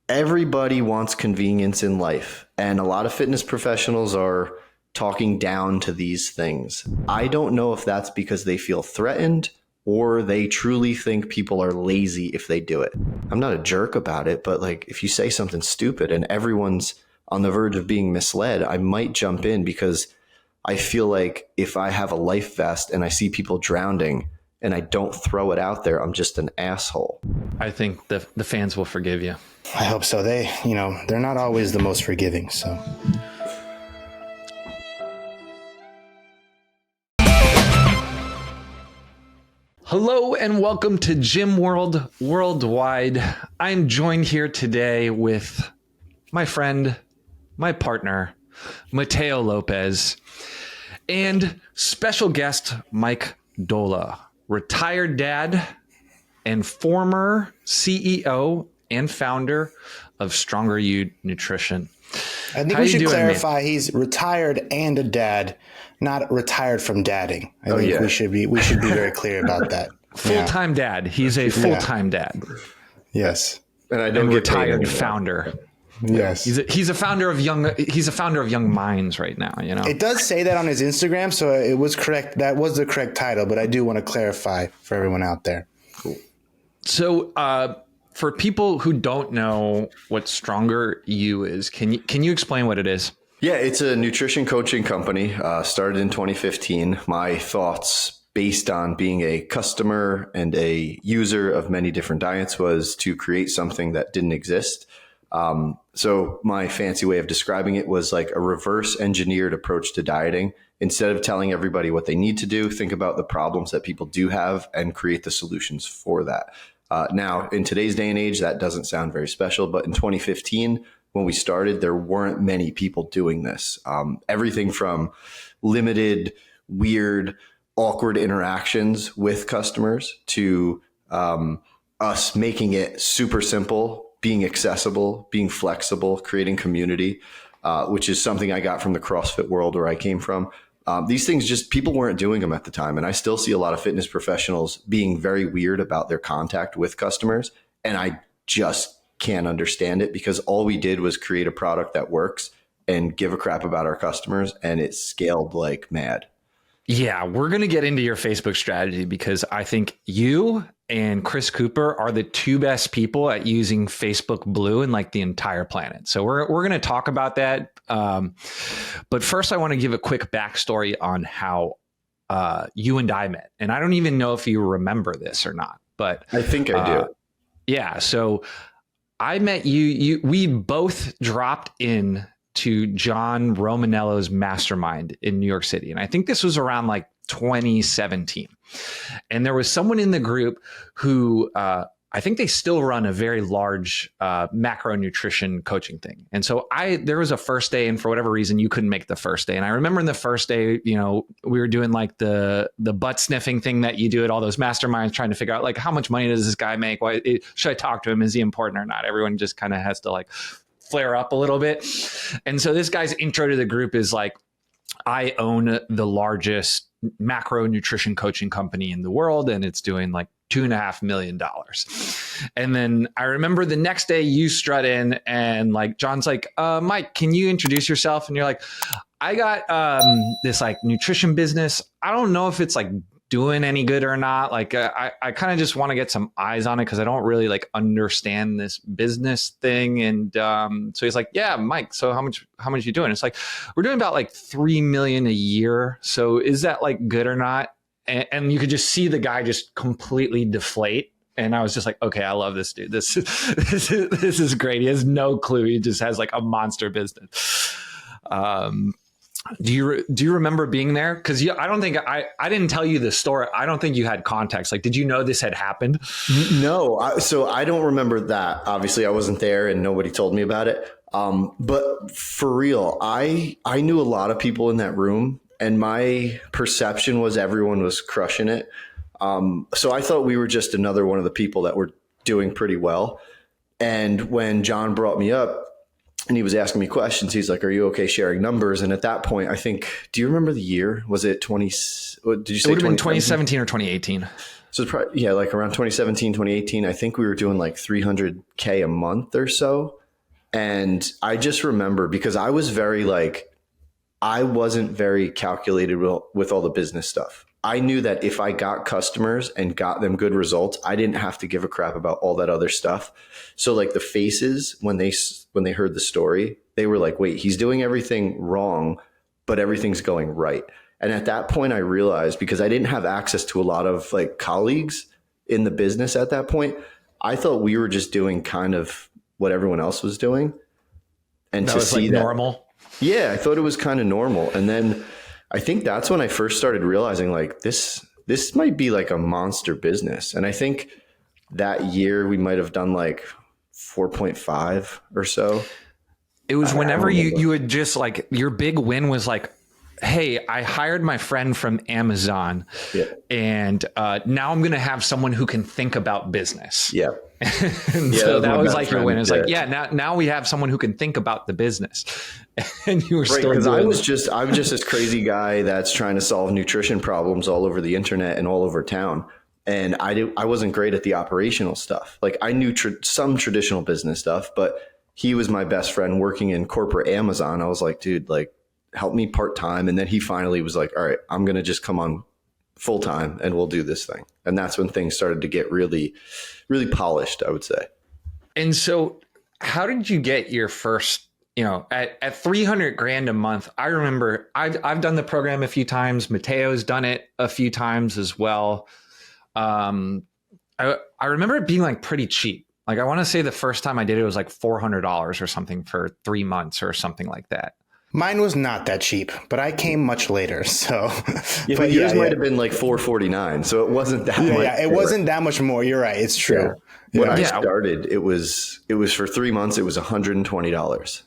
everybody wants convenience in life, and a lot of fitness professionals are talking down to these things. I don't know if that's because they feel threatened or they truly think people are lazy if they do it. I'm not a jerk about it, but like if you say something stupid and everyone's on the verge of being misled, I might jump in because I feel like if I have a life vest and I see people drowning and I don't throw it out there, I'm just an asshole. I think the fans will forgive you. I hope so. They're not always the most forgiving, so. Hello and welcome to Gym World Worldwide. I'm joined here today with my friend, my partner, Mateo Lopez, and special guest Mike Doehla, retired dad and former CEO and founder of Stronger You Nutrition. I think we should clarify he's retired and a dad, not retired from dadding. I think we should be very clear about that. Full-time dad. He's a full-time dad. Yes. And I don't get retired founder. Yes. He's a founder of young minds right now, you know. It does say that on his Instagram, so it was correct. That was the correct title, but I do want to clarify for everyone out there. Cool. So, for people who don't know what Stronger You is, can you explain what it is? Yeah, it's a nutrition coaching company, started in 2015. My thoughts based on being a customer and a user of many different diets was to create something that didn't exist. So my fancy way of describing it was like a reverse engineered approach to dieting. Instead of telling everybody what they need to do, think about the problems that people do have and create the solutions for that. Now, in today's day and age, that doesn't sound very special, but in 2015, when we started, there weren't many people doing this. Everything from limited, weird, awkward interactions with customers to us making it super simple, being accessible, being flexible, creating community, which is something I got from the CrossFit world where I came from. These things just people weren't doing them at the time. And I still see a lot of fitness professionals being very weird about their contact with customers. And I just can't understand it because all we did was create a product that works and give a crap about our customers. And it scaled like mad. Yeah, we're going to get into your Facebook strategy because I think you and Chris Cooper are the two best people at using Facebook Blue in like the entire planet. So we're going to talk about that. But first, I want to give a quick backstory on how you and I met. And I don't even know if you remember this or not, but I think I do. Yeah. So I met you. We both dropped in to John Romanello's mastermind in New York City. And I think this was around like 2017. And there was someone in the group who I think they still run a very large macronutrition coaching thing. And so there was a first day, and for whatever reason, you couldn't make the first day. And I remember in the first day, you know, we were doing like the butt sniffing thing that you do at all those masterminds, trying to figure out like how much money does this guy make? Should I talk to him? Is he important or not? Everyone just kind of has to like flare up a little bit. And so this guy's intro to the group is like, I own the largest macronutrition coaching company in the world, and it's doing like $2.5 million. And then I remember the next day you strut in and like, John's like, Mike, can you introduce yourself? And you're like, I got this like nutrition business. I don't know if it's like doing any good or not. Like I kind of just want to get some eyes on it because I don't really like understand this business thing. And so he's like, yeah, Mike, so how much you doing? It's like, we're doing about like 3 million a year. So is that like good or not? And you could just see the guy just completely deflate. And I was just like, okay, I love this dude. This is great. He has no clue. He just has like a monster business. Do you remember being there? Because I don't think I didn't tell you the story. I don't think you had context. Like, did you know this had happened? No. So I don't remember that. Obviously, I wasn't there and nobody told me about it. But for real, I knew a lot of people in that room and my perception was everyone was crushing it. So I thought we were just another one of the people that were doing pretty well. And when John brought me up, and he was asking me questions. He's like, "Are you okay sharing numbers?" And at that point, I think, do you remember the year? Was it 20? Did you say it would have been 2017 or 2018? So it's probably, yeah, like around 2017, 2018, I think we were doing like 300K a month or so. And I just remember, because I was very like, I wasn't very calculated with all the business stuff. I knew that if I got customers and got them good results, I didn't have to give a crap about all that other stuff. So like the faces, when they heard the story, they were like, wait, he's doing everything wrong, but everything's going right. And at that point I realized, because I didn't have access to a lot of like colleagues in the business at that point, I thought we were just doing kind of what everyone else was doing. And that to was see like that, normal. Yeah, I thought it was kind of normal. And then I think that's when I first started realizing like this might be like a monster business. And I think that year we might have done like 4.5 or so. It was whenever you would just like, your big win was like, hey, I hired my friend from Amazon, and now I'm going to have someone who can think about business. Yeah. And so that was like your win. It's like, now we have someone who can think about the business. And you were still doing I was just this crazy guy that's trying to solve nutrition problems all over the internet and all over town. And I wasn't great at the operational stuff. Like I knew some traditional business stuff, but he was my best friend working in corporate Amazon. I was like, dude, like, help me part-time. And then he finally was like, all right, I'm going to just come on full-time and we'll do this thing. And that's when things started to get really, really polished, I would say. And so how did you get your first, at 300 grand a month? I remember I've done the program a few times. Mateo's done it a few times as well. I remember it being like pretty cheap. Like I want to say the first time I did it was like $400 or something for 3 months or something like that. Mine was not that cheap, but I came much later. So, yeah, but yours might have been like $449, so it wasn't that much. Yeah, it wasn't that much more. You're right. It's true. Yeah. When I started, it was for 3 months. It was $120,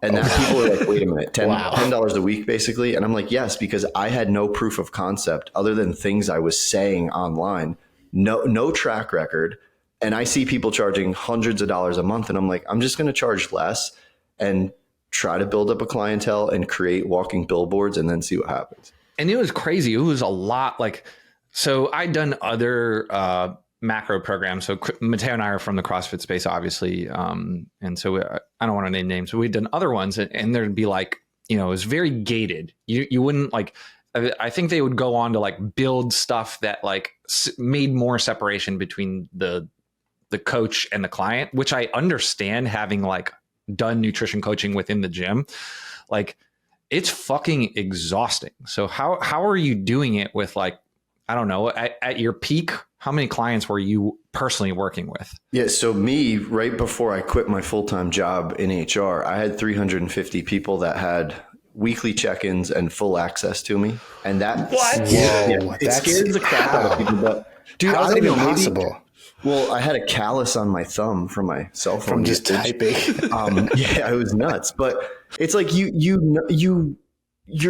and now people are like, "Wait a minute, $10 a week, basically." And I'm like, "Yes," because I had no proof of concept other than things I was saying online, no track record, and I see people charging hundreds of dollars a month, and I'm like, I'm just going to charge less and try to build up a clientele and create walking billboards and then see what happens. And it was crazy. It was a lot. Like, so I'd done other macro programs. So Mateo and I are from the CrossFit space, obviously. And so I don't want to name names, but we'd done other ones, and there'd be like, it was very gated. You wouldn't like, I think they would go on to like build stuff that like made more separation between the coach and the client, which I understand, having like done nutrition coaching within the gym. Like it's fucking exhausting. So how are you doing it with like, I don't know, at your peak, how many clients were you personally working with? Yeah. So me, right before I quit my full-time job in HR, I had 350 people that had weekly check-ins and full access to me. And that, it scares the crap out of people. But dude, how's that even possible? Well, I had a callus on my thumb from my cell phone. From just typing. Yeah, it was nuts. But it's like you're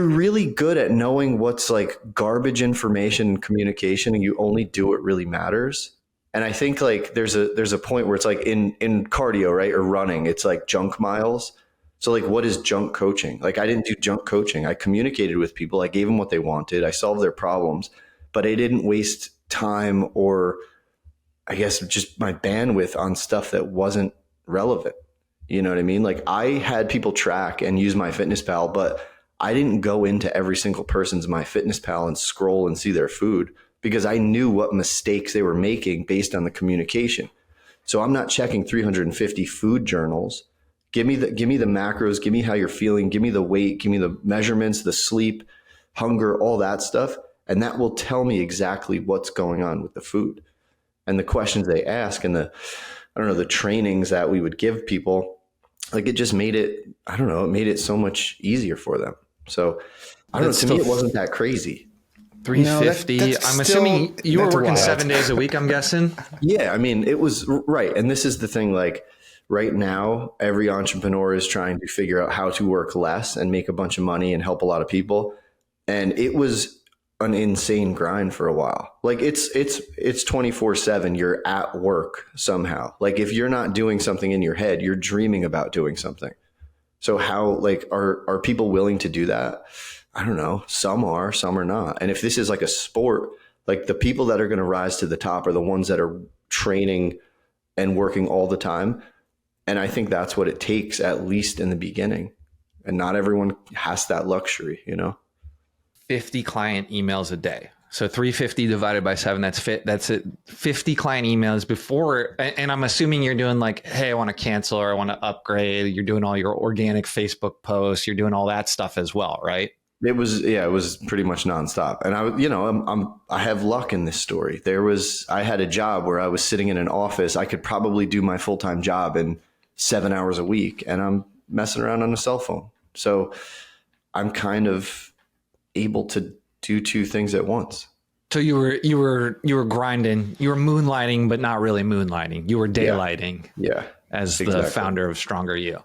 really good at knowing what's like garbage information and communication, and you only do what really matters. And I think like there's a point where it's like in cardio, right, or running, it's like junk miles. So like, what is junk coaching? Like I didn't do junk coaching. I communicated with people. I gave them what they wanted. I solved their problems, but I didn't waste time or I guess just my bandwidth on stuff that wasn't relevant. You know what I mean? Like I had people track and use MyFitnessPal, but I didn't go into every single person's MyFitnessPal and scroll and see their food because I knew what mistakes they were making based on the communication. So I'm not checking 350 food journals. Give me the macros, give me how you're feeling, give me the weight, give me the measurements, the sleep, hunger, all that stuff. And that will tell me exactly what's going on with the food. And the questions they ask and the trainings that we would give people, like it just made it, it made it so much easier for them. So I don't know, to me, it wasn't that crazy. 350. No, I'm assuming you were working 7 days a week, I'm guessing. Yeah. I mean, it was right. And this is the thing, like right now, every entrepreneur is trying to figure out how to work less and make a bunch of money and help a lot of people. And it was an insane grind for a while. Like it's 24/7. You're at work somehow. Like if you're not doing something in your head, you're dreaming about doing something. So how, like, are people willing to do that? I don't know. Some are, some are not. And if this is like a sport, like the people that are going to rise to the top are the ones that are training and working all the time. And I think that's what it takes, at least in the beginning. And not everyone has that luxury, 50 client emails a day. So 350 divided by 7, that's it. 50 client emails before. And I'm assuming you're doing like, hey, I want to cancel or I want to upgrade. You're doing all your organic Facebook posts. You're doing all that stuff as well, right? It was pretty much nonstop. And I have luck in this story. I had a job where I was sitting in an office. I could probably do my full-time job in 7 hours a week, and I'm messing around on a cell phone. So I'm kind of able to do two things at once. So you were grinding, you were moonlighting, but not really moonlighting. You were daylighting. Yeah. As exactly. The founder of Stronger You.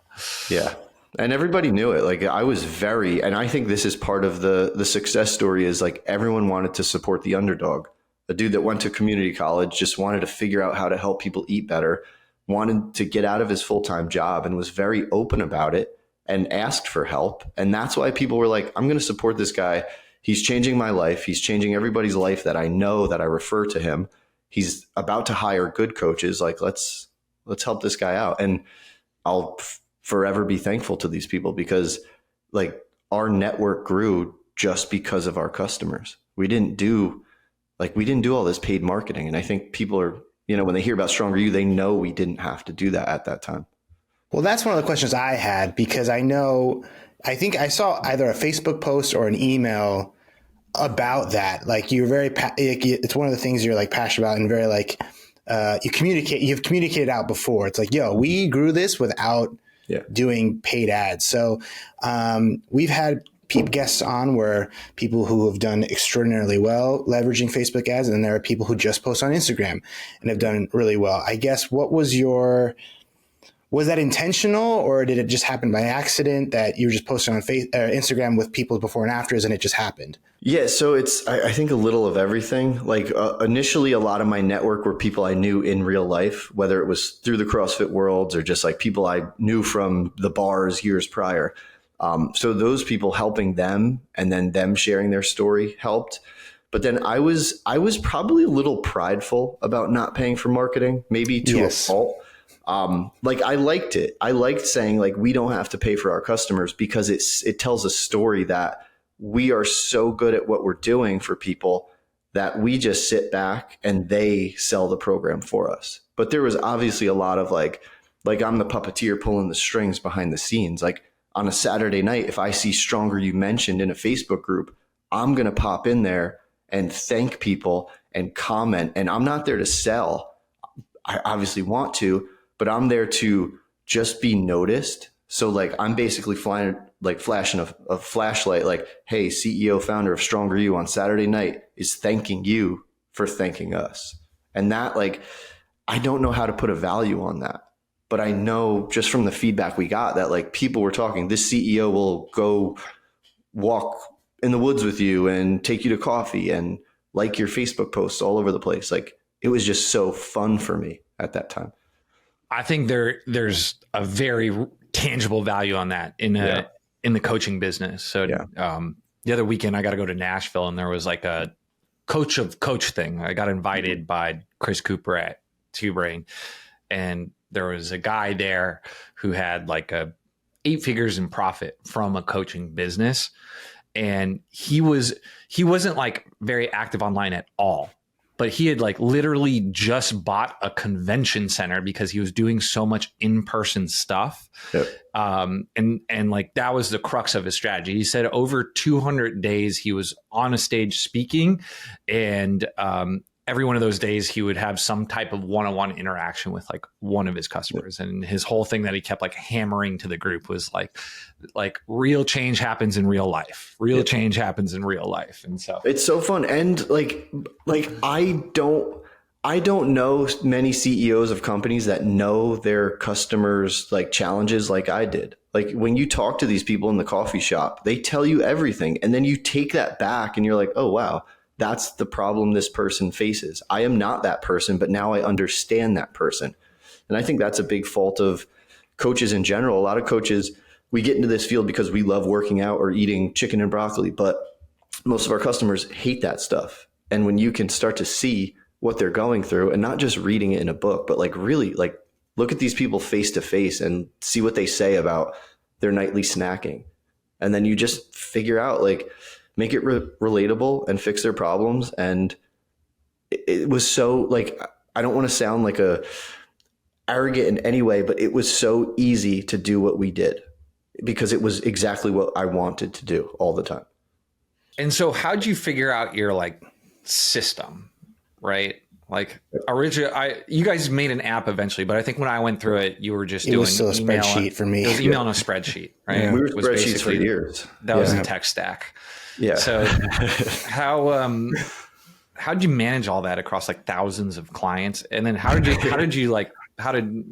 Yeah. And everybody knew it. Like I was and I think this is part of the success story is like everyone wanted to support the underdog. A dude that went to community college just wanted to figure out how to help people eat better, wanted to get out of his full-time job and was very open about it and asked for help. And that's why people were like, I'm going to support this guy. He's changing my life. He's changing everybody's life that I know, that I refer to him. He's about to hire good coaches. Like, let's help this guy out. And I'll forever be thankful to these people because like our network grew just because of our customers. We didn't do all this paid marketing. And I think people are, when they hear about Stronger You, they know we didn't have to do that at that time. Well, that's one of the questions I had because I think I saw either a Facebook post or an email about that. Like you're very, it's one of the things you're like passionate about and very like, you've communicated out before. It's like, yo, we grew this without doing paid ads. So we've had guests on where people who have done extraordinarily well leveraging Facebook ads, and then there are people who just post on Instagram and have done really well. I guess was that intentional, or did it just happen by accident that you were just posting on Instagram with people before and afters and it just happened? Yeah, so it's, I think a little of everything. Like initially, a lot of my network were people I knew in real life, whether it was through the CrossFit worlds or just like people I knew from the bars years prior. So those people helping them and then them sharing their story helped. But then I was probably a little prideful about not paying for marketing, maybe to a fault. Like I liked it. I liked saying like, we don't have to pay for our customers because it tells a story that we are so good at what we're doing for people that we just sit back and they sell the program for us. But there was obviously a lot of like I'm the puppeteer pulling the strings behind the scenes. Like on a Saturday night, if I see Stronger You mentioned in a Facebook group, I'm going to pop in there and thank people and comment. And I'm not there to sell. I obviously want to, but I'm there to just be noticed. So like I'm basically flashing a flashlight like, hey, CEO founder of Stronger You on Saturday night is thanking you for thanking us. And that like, I don't know how to put a value on that, but I know just from the feedback we got that like people were talking, this CEO will go walk in the woods with you and take you to coffee and like your Facebook posts all over the place. Like it was just so fun for me at that time. I think there's a very tangible value on that in the coaching business. So the other weekend I got to go to Nashville and there was like a coach of coach thing. I got invited by Chris Cooper at Two Brain, and there was a guy there who had like 8 figures in profit from a coaching business. And he wasn't like very active online at all. But he had like literally just bought a convention center because he was doing so much in-person stuff. Yep. And like that was the crux of his strategy. He said over 200 days he was on a stage speaking, and every one of those days he would have some type of one-on-one interaction with like one of his customers. Yep. And his whole thing that he kept like hammering to the group was like real change happens in real life. Real yep. change happens in real life. And so it's so fun. And like I don't know many CEOs of companies that know their customers like challenges like I did. Like when you talk to these people in the coffee shop, they tell you everything. And then you take that back and you're like, oh, wow, that's the problem this person faces. I am not that person, but now I understand that person. And I think that's a big fault of coaches in general. A lot of coaches, we get into this field because we love working out or eating chicken and broccoli, but most of our customers hate that stuff. And when you can start to see what they're going through and not just reading it in a book, but like really like look at these people face to face and see what they say about their nightly snacking. And then you just figure out like, make it relatable and fix their problems. And it was so like, I don't want to sound like a arrogant in any way, but it was so easy to do what we did because it was exactly what I wanted to do all the time. And so how'd you figure out your like system, right? Like originally, you guys made an app eventually, but I think when I went through it, you were just doing still a spreadsheet for me. It was email on a spreadsheet, right? Yeah. We were spreadsheets for years. That was a tech stack. Yeah. So how'd you manage all that across like thousands of clients? And then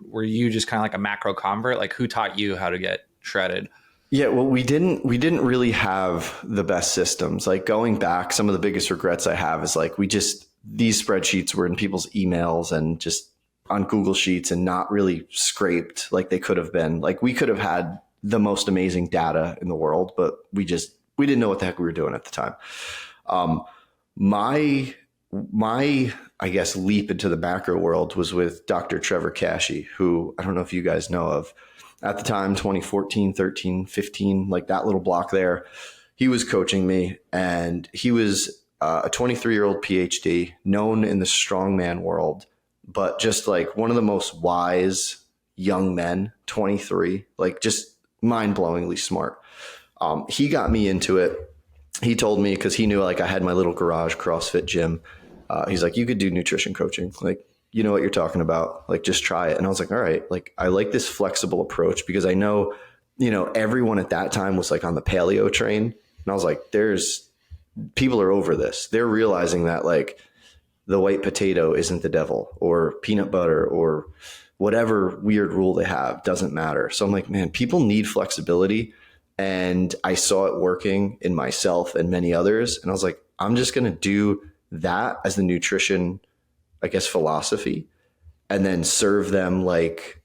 were you just kind of like a macro convert? Like who taught you how to get shredded? Yeah, well, we didn't really have the best systems. Like going back, some of the biggest regrets I have is like these spreadsheets were in people's emails and just on Google Sheets and not really scraped like they could have been. Like we could have had the most amazing data in the world, but we didn't know what the heck we were doing at the time. My I guess leap into the macro world was with Dr. Trevor Cashy, who I don't know if you guys know of. At the time, 2014, 13, 15, like that little block there, he was coaching me, and he was a 23-year-old PhD, known in the strongman world, but just like one of the most wise young men, 23, like just mind-blowingly smart. He got me into it. He told me, because he knew like I had my little garage CrossFit gym. He's like, you could do nutrition coaching. Like, you know what you're talking about. Like, just try it. And I was like, all right, like, I like this flexible approach because I know, everyone at that time was like on the paleo train. And I was like, people are over this. They're realizing that like the white potato isn't the devil, or peanut butter, or whatever weird rule they have doesn't matter. So I'm like, man, people need flexibility. And I saw it working in myself and many others. And I was like, I'm just going to do that as the nutrition, I guess, philosophy, and then serve them like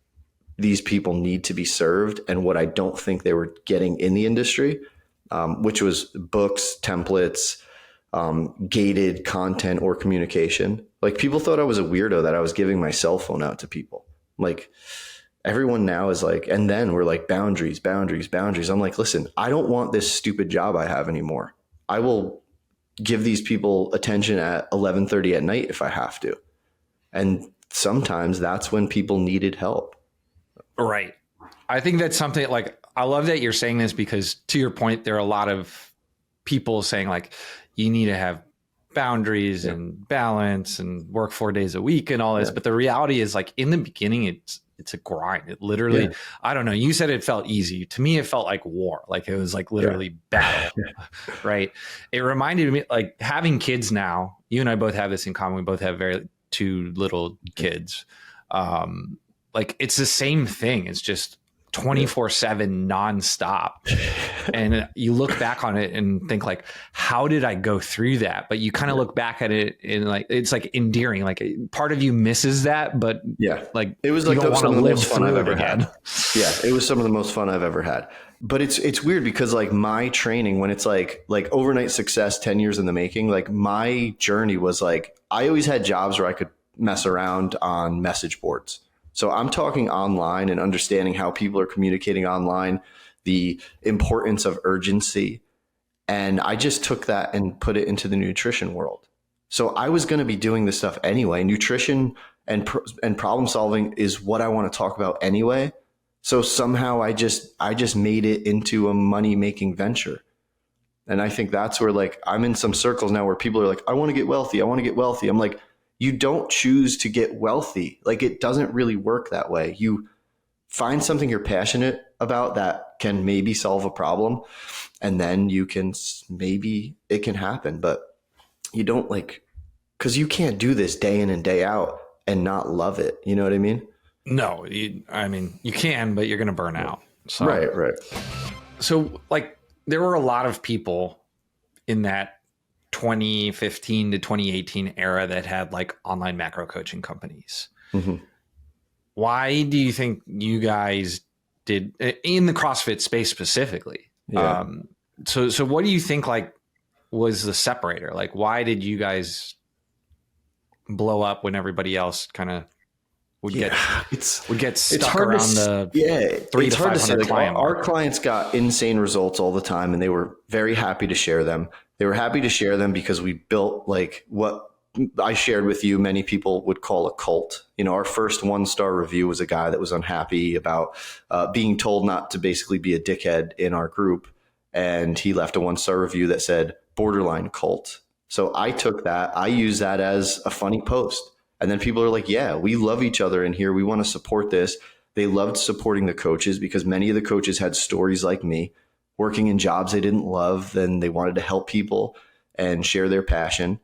these people need to be served. And what I don't think they were getting in the industry, which was books, templates, gated content or communication. Like people thought I was a weirdo that I was giving my cell phone out to people. Like everyone now is like, and then we're like boundaries. I'm like, listen, I don't want this stupid job I have anymore. I will give these people attention at 11:30 at night if I have to. And sometimes that's when people needed help. Right. I think that's something like, I love that you're saying this because to your point, there are a lot of people saying like, you need to have boundaries and balance and work 4 days a week and all this. But the reality is like in the beginning, it's a grind. It literally, I don't know. You said it felt easy. To me, it felt like war. Like it was like literally battle, right? It reminded me like having kids now, you and I both have this in common. We both have two little kids. Like it's the same thing. It's just 24/7 nonstop. And you look back on it and think like, how did I go through that? But you kind of look back at it and like, it's like endearing. Like part of you misses that, but like it was like some of the most fun I've ever had. Yeah. It was some of the most fun I've ever had. But it's weird because like my training, when it's like overnight success, 10 years in the making, like my journey was like, I always had jobs where I could mess around on message boards. So I'm talking online and understanding how people are communicating online, the importance of urgency. And I just took that and put it into the nutrition world. So I was going to be doing this stuff anyway. Nutrition and problem solving is what I want to talk about anyway. So somehow I just made it into a money making venture. And I think that's where like I'm in some circles now where people are like, I want to get wealthy. I'm like, you don't choose to get wealthy. Like it doesn't really work that way. You find something you're passionate about that can maybe solve a problem, and then maybe it can happen. But you don't because you can't do this day in and day out and not love it. You know what I mean? No, you can, but you're going to burn out. So. Right. So like there were a lot of people in that 2015 to 2018 era that had like online macro coaching companies. Mm-hmm. Why do you think you guys did in the CrossFit space specifically. Yeah. So what do you think like was the separator? Like, why did you guys blow up when everybody else kind of would get stuck around the 300 to 500 client mark? Our clients got insane results all the time, and they were very happy to share them. They were happy to share them because we built like what I shared with you, many people would call a cult. Our first 1-star review was a guy that was unhappy about being told not to basically be a dickhead in our group. And he left a 1-star review that said borderline cult. So I took that, I used that as a funny post. And then people are like, yeah, we love each other in here. We want to support this. They loved supporting the coaches because many of the coaches had stories like me, working in jobs they didn't love. Then they wanted to help people and share their passion.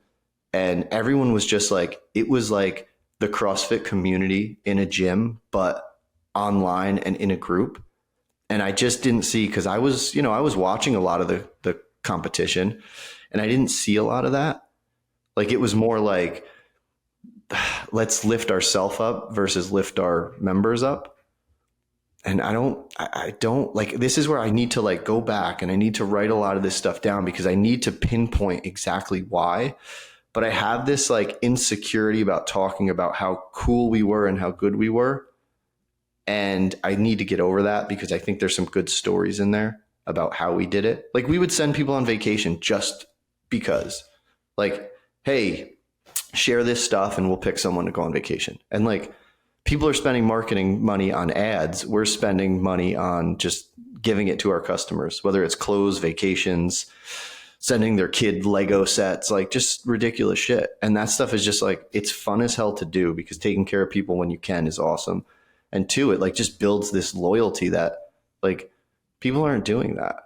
And everyone was just like, it was like the CrossFit community in a gym, but online and in a group. And I just didn't see, because I was watching a lot of the competition, and I didn't see a lot of that. Like, it was more like, let's lift ourselves up versus lift our members up. And I don't like, this is where I need to like go back and I need to write a lot of this stuff down because I need to pinpoint exactly why. But I have this like insecurity about talking about how cool we were and how good we were. And I need to get over that because I think there's some good stories in there about how we did it. Like, we would send people on vacation just because, like, hey, share this stuff and we'll pick someone to go on vacation. And like, people are spending marketing money on ads. We're spending money on just giving it to our customers, whether it's clothes, vacations, sending their kid Lego sets, like just ridiculous shit. And that stuff is just like, it's fun as hell to do because taking care of people when you can is awesome. And two, it like just builds this loyalty that like people aren't doing that.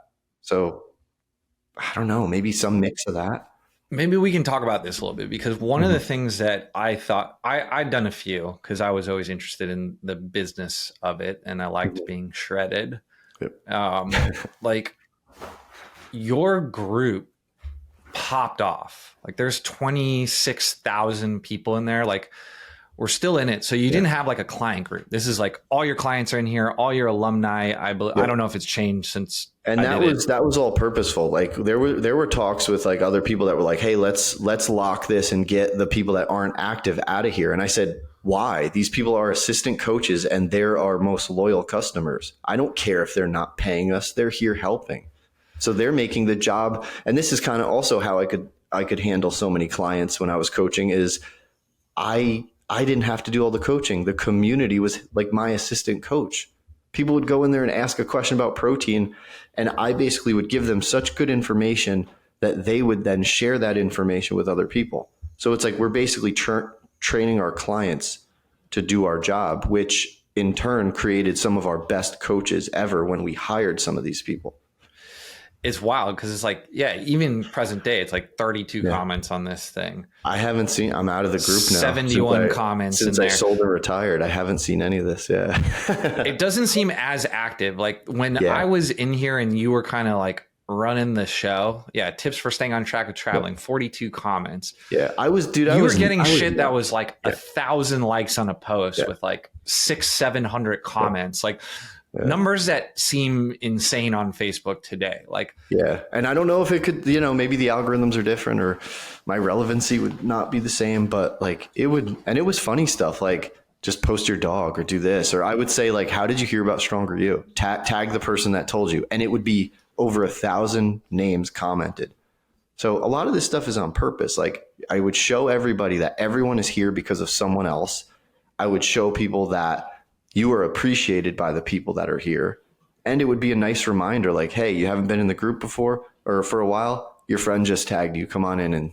So I don't know, maybe some mix of that. Maybe we can talk about this a little bit because one of the things that I thought I'd done a few because I was always interested in the business of it and I liked being shredded. Yep. Like your group popped off. Like there's 26,000 people in there. Like we're still in it. So you didn't have like a client group. This is like all your clients are in here, all your alumni. I don't know if it's changed since. And that was all purposeful. Like there were talks with like other people that were like, hey, let's lock this and get the people that aren't active out of here. And I said, why? These people are assistant coaches and they're our most loyal customers. I don't care if they're not paying us. They're here helping. So they're making the job. And this is kind of also how I could handle so many clients when I was coaching is I didn't have to do all the coaching. The community was like my assistant coach. People would go in there and ask a question about protein, and I basically would give them such good information that they would then share that information with other people. So it's like we're basically training our clients to do our job, which in turn created some of our best coaches ever when we hired some of these people. It's wild because it's like, even present day, it's like 32 comments on this thing. I haven't seen, I'm out of the group now. 71 comments since I sold and retired. I haven't seen any of this. Yeah. It doesn't seem as active. Like when I was in here and you were kind of like running the show. Yeah. Tips for staying on track with traveling, 42 comments. Yeah. You were getting shit that was like 1,000 likes on a post with like 600-700 comments. Like, numbers that seem insane on Facebook today. Like, and I don't know if it could, maybe the algorithms are different or my relevancy would not be the same, but like it would, and it was funny stuff like just post your dog or do this, or I would say like, how did you hear about Stronger You? Tag the person that told you, and it would be over 1,000 names commented. So a lot of this stuff is on purpose. Like I would show everybody that everyone is here because of someone else. I would show people that you are appreciated by the people that are here. And it would be a nice reminder like, hey, you haven't been in the group before or for a while, your friend just tagged you, come on in and,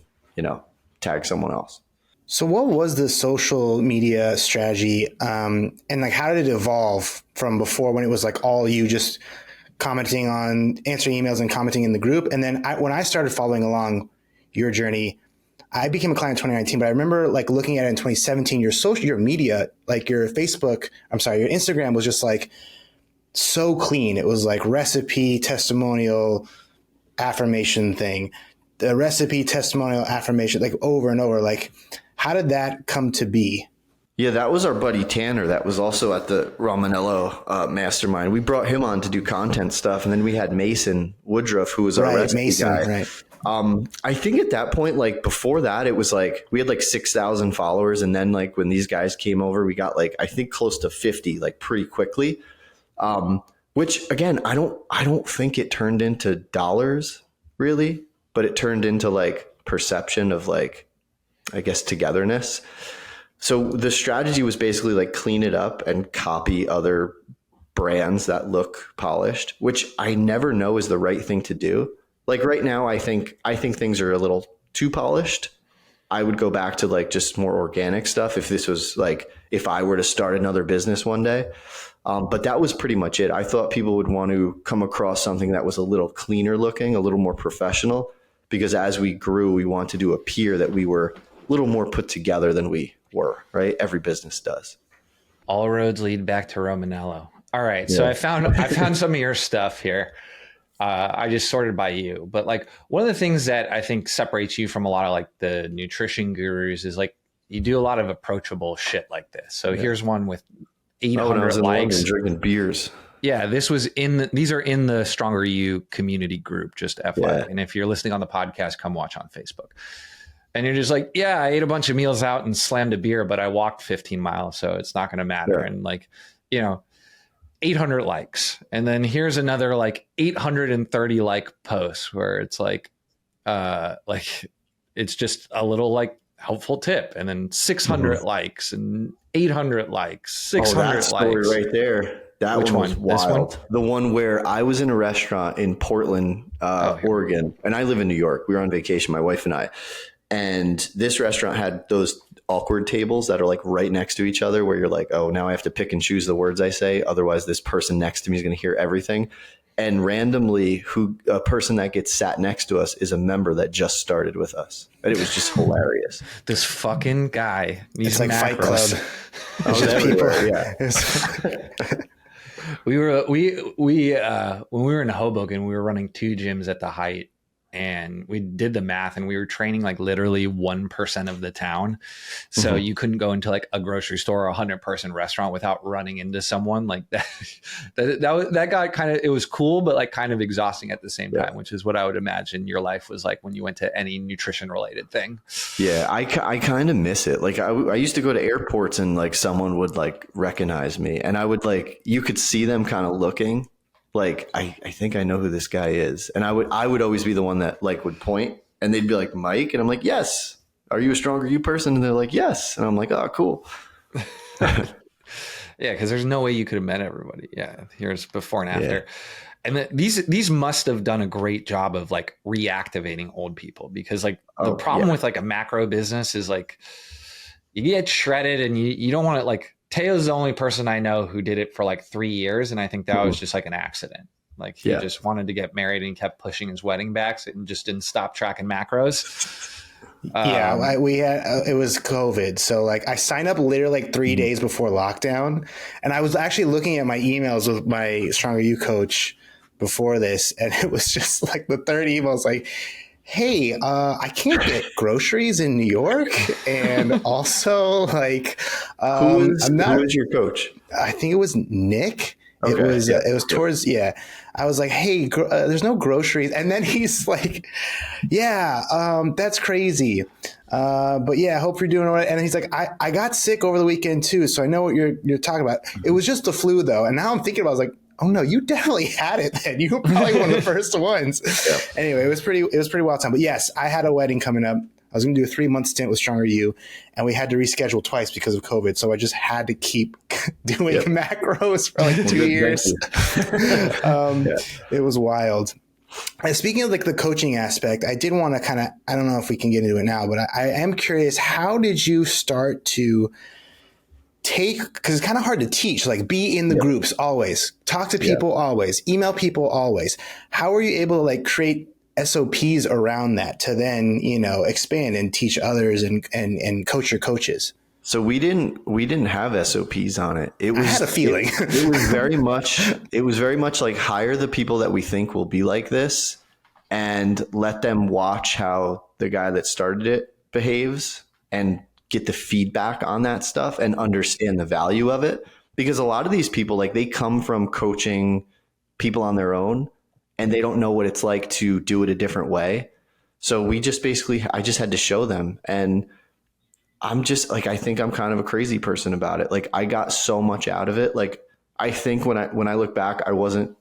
tag someone else. So what was the social media strategy? And like, how did it evolve from before when it was like all you just commenting on answering emails and commenting in the group? And then when I started following along your journey, I became a client in 2019, but I remember like looking at it in 2017, your media, like your Instagram was just like so clean. It was like recipe, testimonial, affirmation thing, the recipe, testimonial, affirmation, like over and over. Like, how did that come to be? Yeah, that was our buddy Tanner. That was also at the Romanello mastermind. We brought him on to do content stuff. And then we had Mason Woodruff, who was our Right, recipe Mason, guy. right. I think at that point, like before that, it was like we had like 6,000 followers. And then like when these guys came over, we got like, I think close to 50, like pretty quickly. Which again, I don't think it turned into dollars really, but it turned into like perception of like, I guess, togetherness. So the strategy was basically like clean it up and copy other brands that look polished, which I never know is the right thing to do. Like right now, I think things are a little too polished. I would go back to like just more organic stuff if this was like if I were to start another business one day. But that was pretty much it. I thought people would want to come across something that was a little cleaner looking, a little more professional, because as we grew, we wanted to appear that we were a little more put together than we were, right? Every business does. All roads lead back to Romanello. All right. Yeah. So I found some of your stuff here. I just sorted by you, but like one of the things that I think separates you from a lot of like the nutrition gurus is like you do a lot of approachable shit like this. So here's one with 800 I was in likes. London drinking beers. Yeah, this was these are in the Stronger You community group, just FYI. Yeah. And if you're listening on the podcast, come watch on Facebook. And you're just like, yeah, I ate a bunch of meals out and slammed a beer, but I walked 15 miles, so it's not going to matter. Yeah. And like, 800 likes. And then here's another like 830 like posts where it's like it's just a little like helpful tip. And then 600 likes and 800 likes, 600 that story likes. Right there. That Which one was one? wild. This one? The one where I was in a restaurant in Portland, Oregon, and I live in New York. We were on vacation, my wife and I. And this restaurant had those awkward tables that are like right next to each other where you're like, oh, now I have to pick and choose the words I say. Otherwise, this person next to me is going to hear everything. And randomly, a person that gets sat next to us is a member that just started with us. And it was just hilarious. This fucking guy. It's like macros. Fight Club. Yeah. We were when we were in Hoboken, we were running 2 gyms at the height. And we did the math and we were training like literally 1% of the town. So you couldn't go into like a grocery store or 100-person restaurant without running into someone like that. that got kind of, it was cool, but like kind of exhausting at the same time, which is what I would imagine your life was like when you went to any nutrition related thing. Yeah, I kind of miss it. Like I used to go to airports and like someone would like recognize me and I would like, you could see them kind of looking. Like, I think I know who this guy is. And I would always be the one that like would point and they'd be like, Mike. And I'm like, yes. Are you a Stronger You person? And they're like, yes. And I'm like, oh, cool. Yeah. Cause there's no way you could have met everybody. Yeah. Here's before and after. Yeah. And these must have done a great job of like reactivating old people because like the problem with like a macro business is like you get shredded and you don't want to like, Teo's the only person I know who did it for like 3 years. And I think that was just like an accident. Like he just wanted to get married and kept pushing his wedding back and just didn't stop tracking macros. We had, it was COVID. So like I signed up literally like 3 days before lockdown. And I was actually looking at my emails with my Stronger You coach before this. And it was just like the third email was like, hey, I can't get groceries in New York. And also like, who is your coach? I think it was Nick. Okay. It was towards, I was like, hey, there's no groceries. And then he's like, that's crazy. But yeah, I hope you're doing all right. And he's like, I got sick over the weekend too. So I know what you're talking about. It was just the flu though. And now I'm thinking about, I was like, oh no, you definitely had it then. You were probably one of the first ones. Anyway, it was pretty wild time. But yes, I had a wedding coming up. I was going to do a 3-month stint with Stronger You, and we had to reschedule twice because of COVID. So I just had to keep doing macros for like 2 years. It was wild. And speaking of like the coaching aspect, I did want to kind of, I don't know if we can get into it now, but I am curious, how did you start to because it's kind of hard to teach, like be in the groups always, talk to people always, email people always. How are you able to like create SOPs around that to then, expand and teach others and coach your coaches? So we didn't have SOPs on it. I had a feeling. It was very much like hire the people that we think will be like this and let them watch how the guy that started it behaves and get the feedback on that stuff and understand the value of it. Because a lot of these people, like, they come from coaching people on their own and they don't know what it's like to do it a different way. So we just I just had to show them. And I'm just like, I think I'm kind of a crazy person about it. Like, I got so much out of it. Like, I think when I look back, I wasn't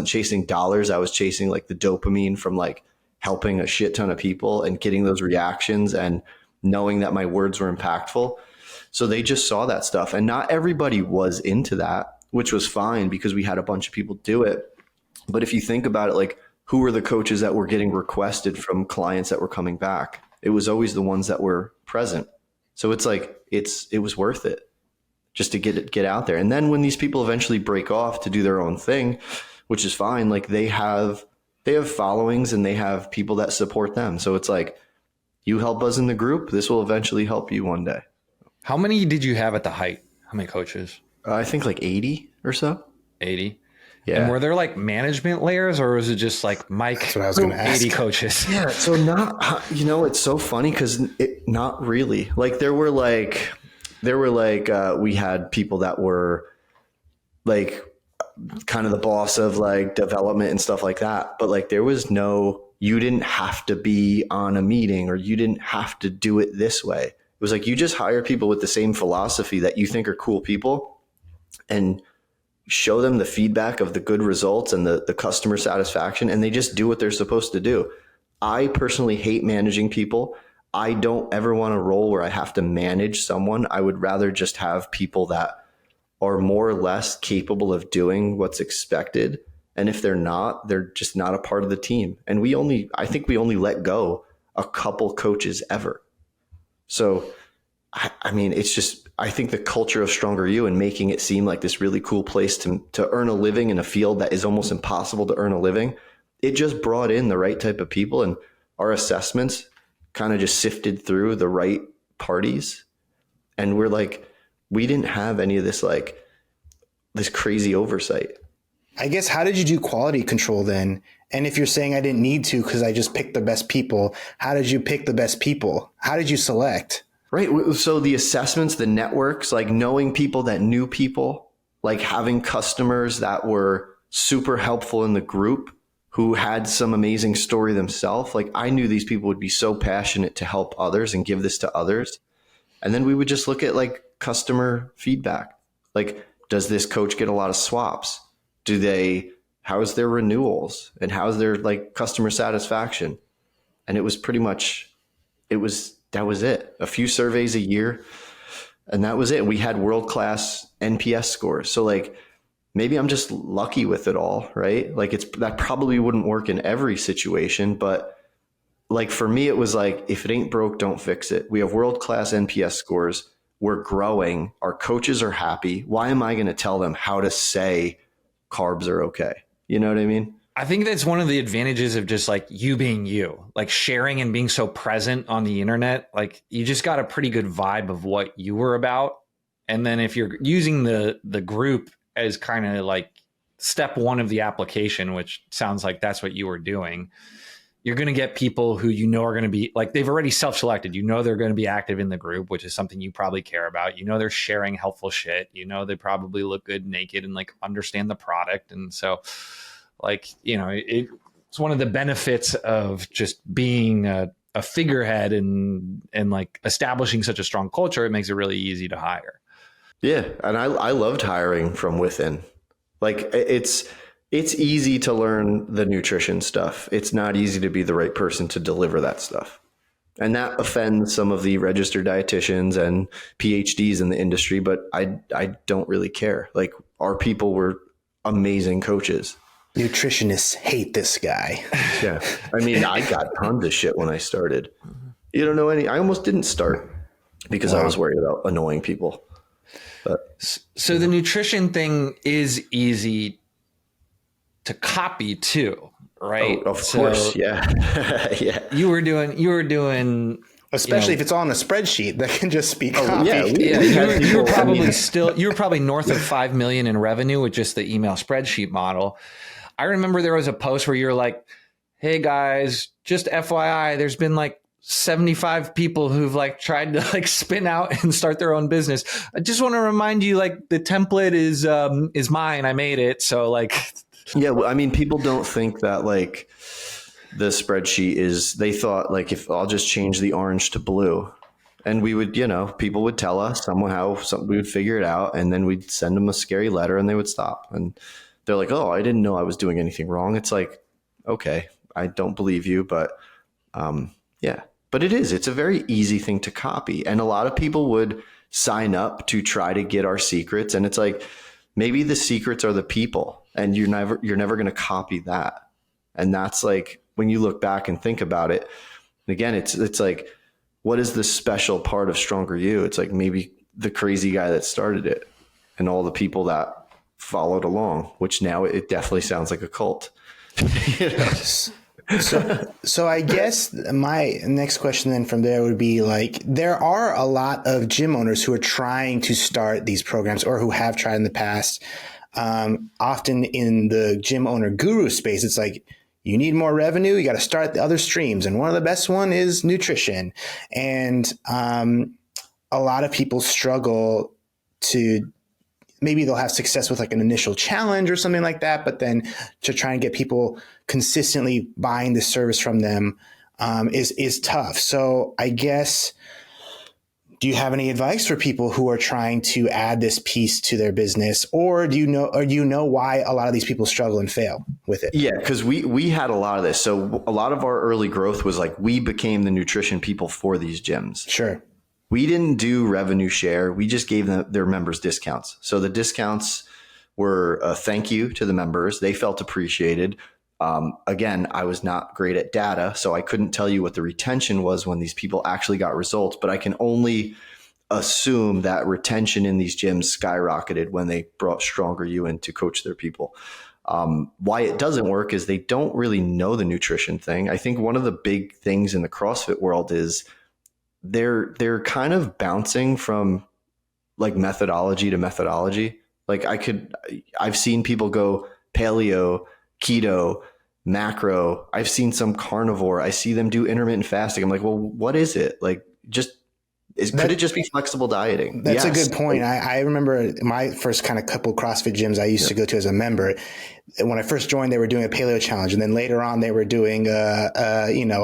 chasing dollars. I was chasing like the dopamine from like helping a shit ton of people and getting those reactions and knowing that my words were impactful. So they just saw that stuff, and not everybody was into that, which was fine because we had a bunch of people do it. But if you think about it, like, who were the coaches that were getting requested from clients that were coming back? It was always the ones that were present. So it's like, it was worth it just to get out there. And then when these people eventually break off to do their own thing, which is fine, like, they have followings and they have people that support them. So it's like, you help us in the group, this will eventually help you one day. How many did you have at the height? How many coaches? I think like 80 or so. 80. Yeah. And were there like management layers, or was it just like Mike? That's what I was going to ask. 80 coaches. Yeah. So not, it's so funny because not really. Like, there were like we had people that were like kind of the boss of like development and stuff like that. But like, there was you didn't have to be on a meeting, or you didn't have to do it this way. It was like, you just hire people with the same philosophy that you think are cool people and show them the feedback of the good results and the customer satisfaction, and they just do what they're supposed to do. I personally hate managing people. I don't ever want a role where I have to manage someone. I would rather just have people that are more or less capable of doing what's expected. And if they're not, they're just not a part of the team. And I think we only let go a couple coaches ever. So, I mean, it's just, I think the culture of Stronger You and making it seem like this really cool place to earn a living in a field that is almost impossible to earn a living, it just brought in the right type of people, and our assessments kind of just sifted through the right parties. And we didn't have any of this, like, this crazy oversight. I guess, how did you do quality control then? And if you're saying I didn't need to because I just picked the best people, how did you pick the best people? How did you select? Right. So the assessments, the networks, like knowing people that knew people, like having customers that were super helpful in the group who had some amazing story themselves. Like, I knew these people would be so passionate to help others and give this to others. And then we would just look at like customer feedback. Like, does this coach get a lot of swaps? How's their renewals, and how's their like customer satisfaction? And it was pretty much, that was it. A few surveys a year, and that was it. We had world-class NPS scores. So like, maybe I'm just lucky with it all, right? Like, that probably wouldn't work in every situation, but like, for me, it was like, if it ain't broke, don't fix it. We have world-class NPS scores. We're growing. Our coaches are happy. Why am I going to tell them how to say carbs are okay? You know what I mean? I think that's one of the advantages of just like you being you, like sharing and being so present on the internet. Like, you just got a pretty good vibe of what you were about. And then if you're using the group as kind of like step one of the application, which sounds like that's what you were doing, you're going to get people who are going to be like, they've already self-selected. They're going to be active in the group, which is something you probably care about. They're sharing helpful shit. They probably look good naked and like understand the product. And so like, it's one of the benefits of just being a figurehead and like establishing such a strong culture. It makes it really easy to hire. Yeah. And I loved hiring from within. Like, it's easy to learn the nutrition stuff. It's not easy to be the right person to deliver that stuff. And that offends some of the registered dietitians and PhDs in the industry, but I don't really care. Like, our people were amazing coaches. Nutritionists hate this guy. Yeah. I mean, I got tons of shit when I started. You don't know I almost didn't start because I was worried about annoying people. But so the nutrition thing is easy to copy too, right? Oh, of course. Yeah. Yeah. You were doing, especially if it's on a spreadsheet that can just be copied. You were probably north of 5 million in revenue with just the email spreadsheet model. I remember there was a post where you're like, hey guys, just FYI, there's been like 75 people who've like tried to like spin out and start their own business. I just want to remind you, like, the template is mine. I made it. So like, Yeah. Well, I mean, people don't think that like the spreadsheet is, they thought like, if I'll just change the orange to blue, and we would, people would tell us somehow, we would figure it out, and then we'd send them a scary letter and they would stop. And they're like, oh, I didn't know I was doing anything wrong. It's like, okay, I don't believe you, but yeah. But it's a very easy thing to copy. And a lot of people would sign up to try to get our secrets. And it's like, maybe the secrets are the people, and you're never going to copy that. And that's like, when you look back and think about it, again, it's like, what is the special part of Stronger You? It's like maybe the crazy guy that started it and all the people that followed along, which now it definitely sounds like a cult. So I guess my next question then from there would be like, there are a lot of gym owners who are trying to start these programs or who have tried in the past. Often in the gym owner guru space, it's like, you need more revenue, you got to start the other streams. And one of the best one is nutrition. And a lot of people struggle to, maybe they'll have success with like an initial challenge or something like that, but then to try and get people consistently buying the service from them is tough. So I guess, do you have any advice for people who are trying to add this piece to their business, or do you know why a lot of these people struggle and fail with it? Yeah, because we had a lot of this. So a lot of our early growth was like, we became the nutrition people for these gyms. Sure. We didn't do revenue share. We just gave their members discounts. So the discounts were a thank you to the members. They felt appreciated. Again, I was not great at data, so I couldn't tell you what the retention was when these people actually got results, but I can only assume that retention in these gyms skyrocketed when they brought Stronger You in to coach their people. Why it doesn't work is they don't really know the nutrition thing. I think one of the big things in the CrossFit world is they're kind of bouncing from like methodology to methodology. Like I've seen people go paleo, keto, macro. I've seen some carnivore. I see them do intermittent fasting. I'm like, well, what is it? Like, could it just be flexible dieting? That's Yes. a good point. I remember my first kind of couple CrossFit gyms I used to go to as a member. When I first joined, they were doing a paleo challenge, and then later on they were doing a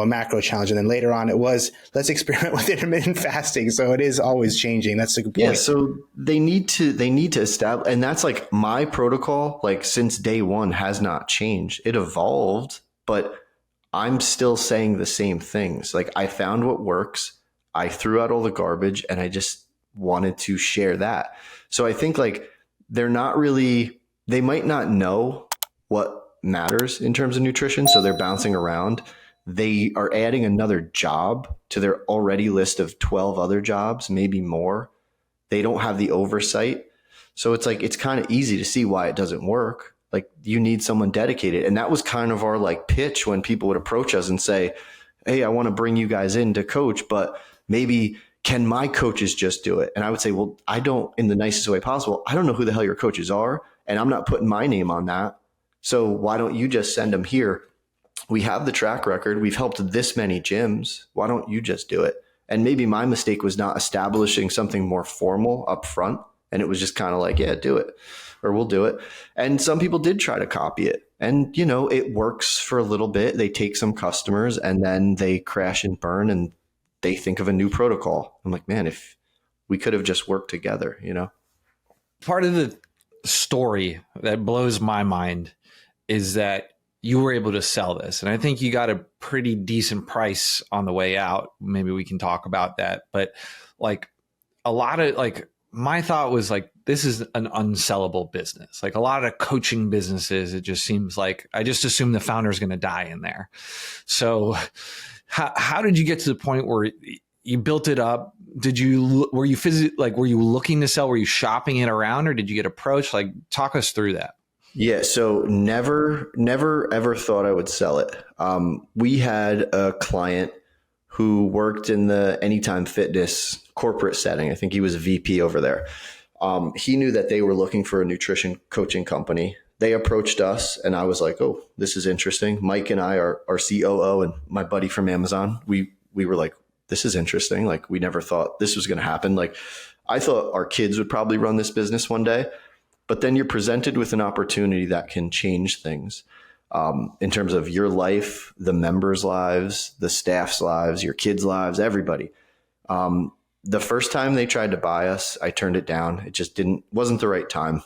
macro challenge, and then later on it was, let's experiment with intermittent fasting. So it is always changing. That's a good point. Yeah, so they need to establish, and that's like my protocol. Like since day one has not changed. It evolved, but I'm still saying the same things. Like I found what works. I threw out all the garbage, and I just wanted to share that. So I think like they might not know what matters in terms of nutrition. So they're bouncing around. They are adding another job to their already list of 12 other jobs, maybe more. They don't have the oversight. So it's like, it's kind of easy to see why it doesn't work. Like you need someone dedicated. And that was kind of our like pitch when people would approach us and say, hey, I want to bring you guys in to coach, but maybe can my coaches just do it? And I would say, well, I don't, in the nicest way possible, I don't know who the hell your coaches are, and I'm not putting my name on that. So why don't you just send them here? We have the track record. We've helped this many gyms. Why don't you just do it? And maybe my mistake was not establishing something more formal up front. And it was just kind of like, yeah, do it, or we'll do it. And some people did try to copy it. And, it works for a little bit. They take some customers and then they crash and burn, and they think of a new protocol. I'm like, man, if we could have just worked together, Part of the story that blows my mind is that you were able to sell this. And I think you got a pretty decent price on the way out. Maybe we can talk about that. But like a lot of like, my thought was like, this is an unsellable business. Like a lot of coaching businesses, it just seems like I just assume the founder is going to die in there. So how did you get to the point where you built it up? Were you looking to sell? Were you shopping it around, or did you get approached? Like, talk us through that. Yeah. So never ever thought I would sell it. We had a client who worked in the Anytime Fitness corporate setting. I think he was a VP over there. He knew that they were looking for a nutrition coaching company. They approached us, and I was like, oh, this is interesting. Mike and I are our COO and my buddy from Amazon. We we were like, this is interesting. Like, we never thought this was going to happen. Like, I thought our kids would probably run this business one day, but then you're presented with an opportunity that can change things in terms of your life, the members' lives, the staff's lives, your kids' lives, everybody. The first time they tried to buy us, I turned it down. It just wasn't the right time.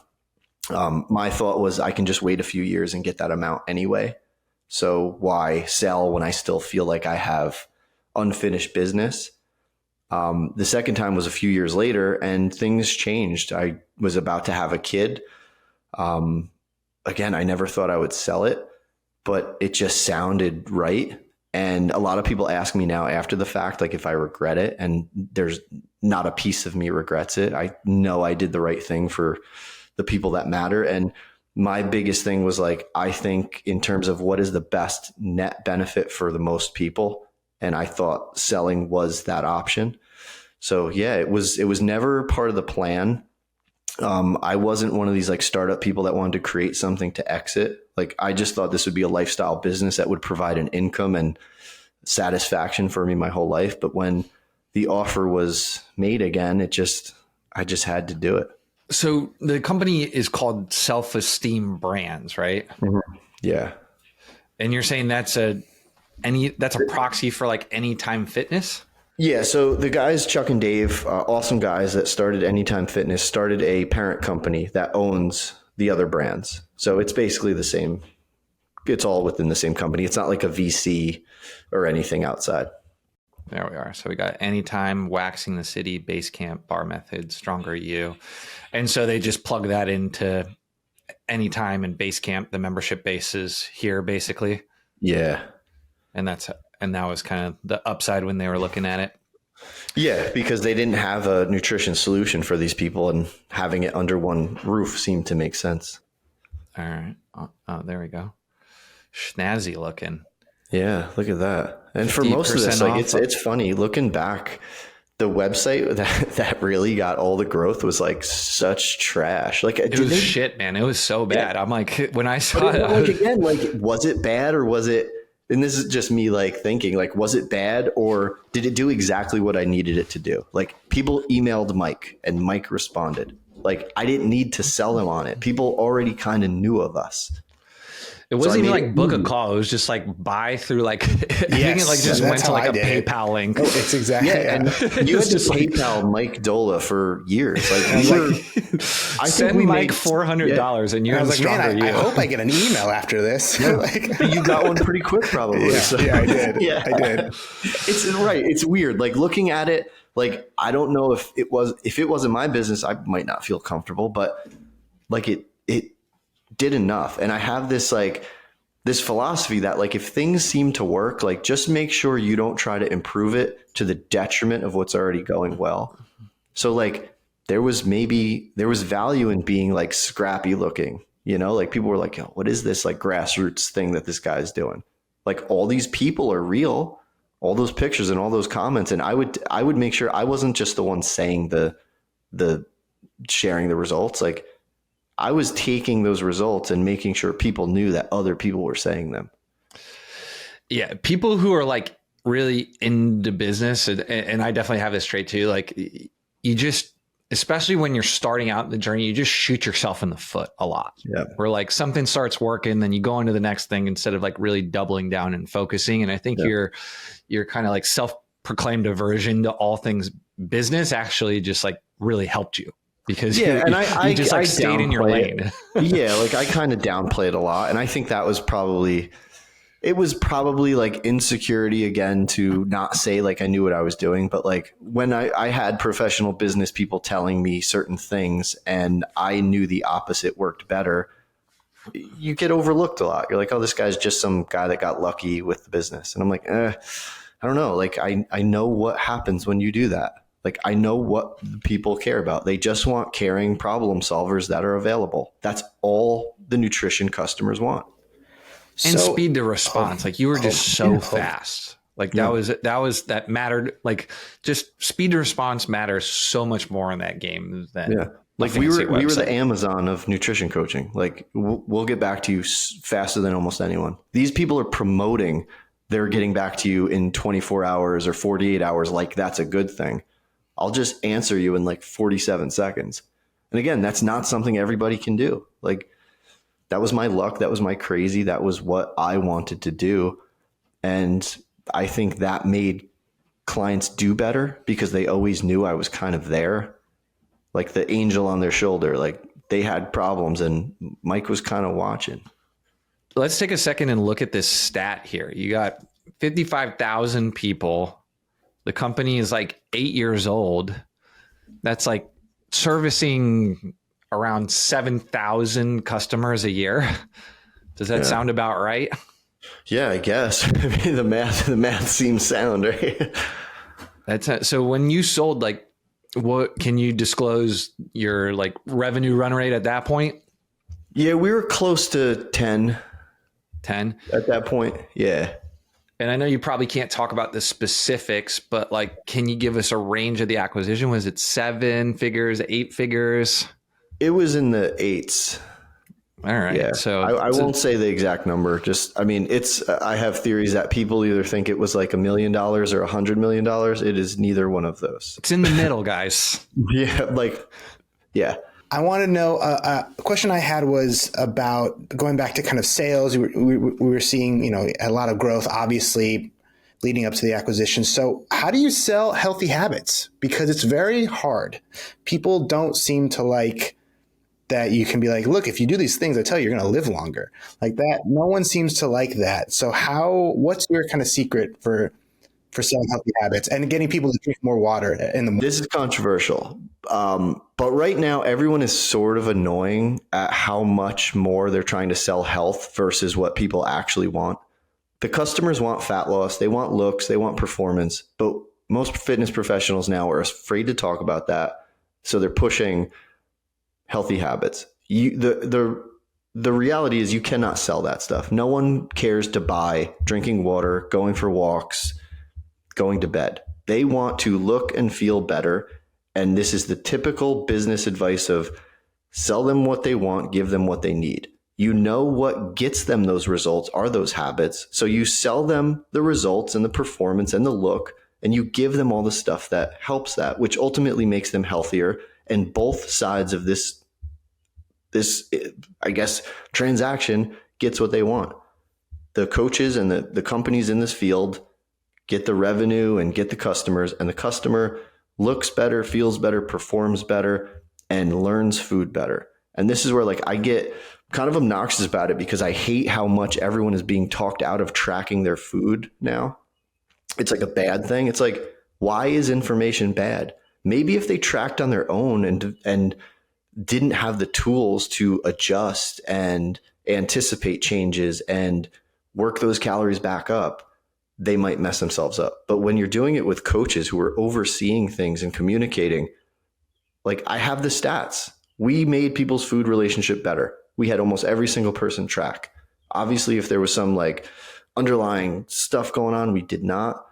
My thought was I can just wait a few years and get that amount anyway. So why sell when I still feel like I have unfinished business? The second time was a few years later and things changed. I was about to have a kid. Again, I never thought I would sell it, but it just sounded right. And a lot of people ask me now after the fact, like if I regret it, and there's not a piece of me regrets it. I know I did the right thing for the people that matter. And my biggest thing was like, I think in terms of what is the best net benefit for the most people. And I thought selling was that option. So yeah, it was never part of the plan. I wasn't one of these like startup people that wanted to create something to exit. Like, I just thought this would be a lifestyle business that would provide an income and satisfaction for me my whole life. But when the offer was made again, I just had to do it. So the company is called Self-Esteem Brands, right? Mm-hmm. Yeah. And you're saying that's a proxy for like Anytime Fitness? Yeah, so the guys, Chuck and Dave, awesome guys that started Anytime Fitness, started a parent company that owns the other brands. So it's basically the same. It's all within the same company. It's not like a VC or anything outside. There we are. So we got Anytime, Waxing the City, Basecamp, Bar Method, Stronger You. And so they just plug that into Anytime and Basecamp, the membership bases here, basically. Yeah. And that was kind of the upside when they were looking at it. Yeah, because they didn't have a nutrition solution for these people, and having it under one roof seemed to make sense. All right. Oh, there we go. Snazzy looking. Yeah, look at that. And for most of this, like it's funny looking back. The website that really got all the growth was like such trash. Like it was shit, man. It was so bad. Yeah. I'm like, when I saw it, like, again, like, was it bad or was it? And this is just me like thinking, like, was it bad or did it do exactly what I needed it to do? Like, people emailed Mike and Mike responded. Like, I didn't need to sell them on it. People already kind of knew of us. It wasn't even like book a call. It was just like buy through like, yes, I think it like just went to like a PayPal link. Oh, it's exactly. Yeah, and you had to PayPal Mike Doehla for years. Like, I send Mike $400 and you're like, Stronger man, You. I hope I get an email after this. Yeah. Like, you got one pretty quick, probably. Yeah, so. I did. Yeah, I did. It's right. It's weird. Like, looking at it, like, I don't know if it wasn't my business, I might not feel comfortable, but like it did enough. And I have this philosophy that like, if things seem to work, like, just make sure you don't try to improve it to the detriment of what's already going well. So like, there was value in being like scrappy looking, you know, like people were like, yo, what is this like grassroots thing that this guy's doing? Like, all these people are real, all those pictures and all those comments. And I would make sure I wasn't just the one saying the sharing the results. Like, I was taking those results and making sure people knew that other people were saying them. Yeah. People who are like really into business, and I definitely have this trait too. Like, you just, especially when you're starting out in the journey, you just shoot yourself in the foot a lot. Yeah. Where like something starts working, then you go into the next thing instead of like really doubling down and focusing. And I think you're kind of like self-proclaimed aversion to all things business actually just like really helped you. Because you just like stayed in your lane. Yeah, like I kind of downplayed a lot. And I think that was probably like insecurity again, to not say like I knew what I was doing. But like, when I had professional business people telling me certain things and I knew the opposite worked better, you get overlooked a lot. You're like, oh, this guy's just some guy that got lucky with the business. And I'm like, I don't know. Like, I know what happens when you do that. Like, I know what people care about. They just want caring problem solvers that are available. That's all the nutrition customers want. And speed to response. Like, you were just so fast. Like, that mattered. Like, just speed to response matters so much more in that game than like we were the Amazon of nutrition coaching. Like, we'll get back to you faster than almost anyone. These people are promoting they're getting back to you in 24 hours or 48 hours, like that's a good thing. I'll just answer you in like 47 seconds. And again, that's not something everybody can do. Like, that was my luck. That was my crazy. That was what I wanted to do. And I think that made clients do better because they always knew I was kind of there, like the angel on their shoulder. Like, they had problems and Mike was kind of watching. Let's take a second and look at this stat here. You got 55,000 people. The company is like 8 years old. That's like servicing around 7,000 customers a year. Does that sound about right? Yeah, I guess. I mean, the math seems sound, right? So when you sold, like, what can you disclose your like revenue run rate at that point? Yeah, we were close to 10 at that point. Yeah. And I know you probably can't talk about the specifics, but like, can you give us a range of the acquisition? Was it 7 figures, 8 figures? It was in the 8s. All right. Yeah. So I won't say the exact number. Just, I mean, I have theories that people either think it was like $1 million or $100 million. It is neither one of those. it's in the middle, guys. Yeah. I want to know, a question I had was about going back to kind of sales. We were seeing, a lot of growth, obviously, leading up to the acquisition. So how do you sell healthy habits? Because it's very hard. People don't seem to like that you can be like, look, if you do these things, I tell you, you're going to live longer. Like that. No one seems to like that. So what's your kind of secret for selling healthy habits and getting people to drink more water in the morning? This is controversial. But right now, everyone is sort of annoying at how much more they're trying to sell health versus what people actually want. The customers want fat loss. They want looks. They want performance. But most fitness professionals now are afraid to talk about that. So they're pushing healthy habits. The reality is you cannot sell that stuff. No one cares to buy drinking water, going for walks, going to bed. They want to look and feel better. And this is the typical business advice of sell them what they want, give them what they need. You know what gets them those results are those habits. So you sell them the results and the performance and the look, and you give them all the stuff that helps that, which ultimately makes them healthier. And both sides of this, I guess, transaction gets what they want. The coaches and the companies in this field get the revenue and get the customers, and the customer looks better, feels better, performs better, and learns food better. And this is where like I get kind of obnoxious about it because I hate how much everyone is being talked out of tracking their food now. It's like a bad thing. It's like, why is information bad? Maybe if they tracked on their own and didn't have the tools to adjust and anticipate changes and work those calories back up, they might mess themselves up. But when you're doing it with coaches who are overseeing things and communicating, like I have the stats. We made people's food relationship better. We had almost every single person track. Obviously, if there was some like underlying stuff going on, we did not.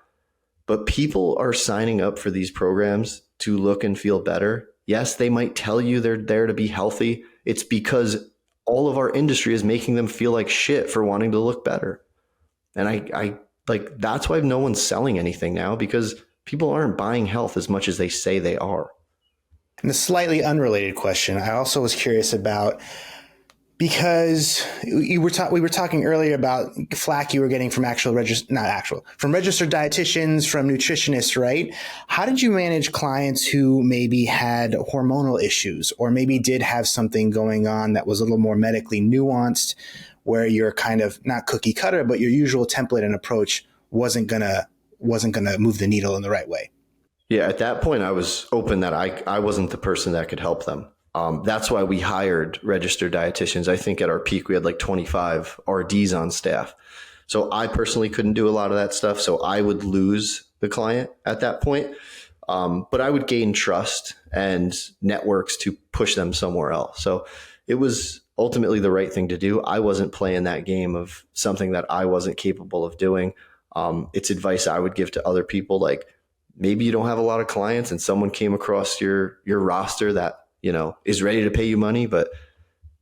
But people are signing up for these programs to look and feel better. Yes, they might tell you they're there to be healthy. It's because all of our industry is making them feel like shit for wanting to look better. And I like, that's why no one's selling anything now, because people aren't buying health as much as they say they are. And a slightly unrelated question I also was curious about, because we were talking earlier about flack you were getting from registered dietitians, from nutritionists, right? How did you manage clients who maybe had hormonal issues or maybe did have something going on that was a little more medically nuanced, where you're kind of not cookie cutter, but your usual template and approach wasn't gonna move the needle in the right way? Yeah, at that point, I was open that I wasn't the person that could help them. That's why we hired registered dietitians. I think at our peak, we had like 25 RDs on staff. So I personally couldn't do a lot of that stuff. So I would lose the client at that point. But I would gain trust and networks to push them somewhere else. So it was ultimately the right thing to do. I wasn't playing that game of something that I wasn't capable of doing. It's advice I would give to other people. Like, maybe you don't have a lot of clients and someone came across your roster that, is ready to pay you money, but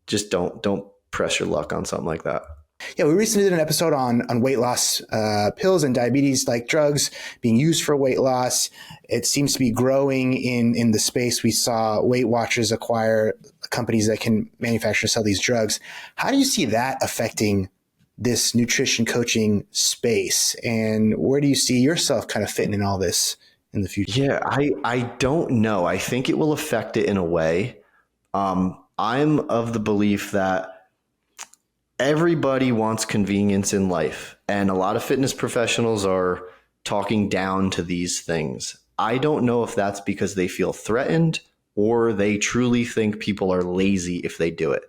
just don't press your luck on something like that. Yeah, we recently did an episode on weight loss pills and diabetes like drugs being used for weight loss. It seems to be growing in the space. We saw Weight Watchers acquire companies that can manufacture and sell these drugs. How do you see that affecting this nutrition coaching space? And where do you see yourself kind of fitting in all this in the future? Yeah, I don't know. I think it will affect it in a way. I'm of the belief that everybody wants convenience in life, and a lot of fitness professionals are talking down to these things. I don't know if that's because they feel threatened or they truly think people are lazy if they do it.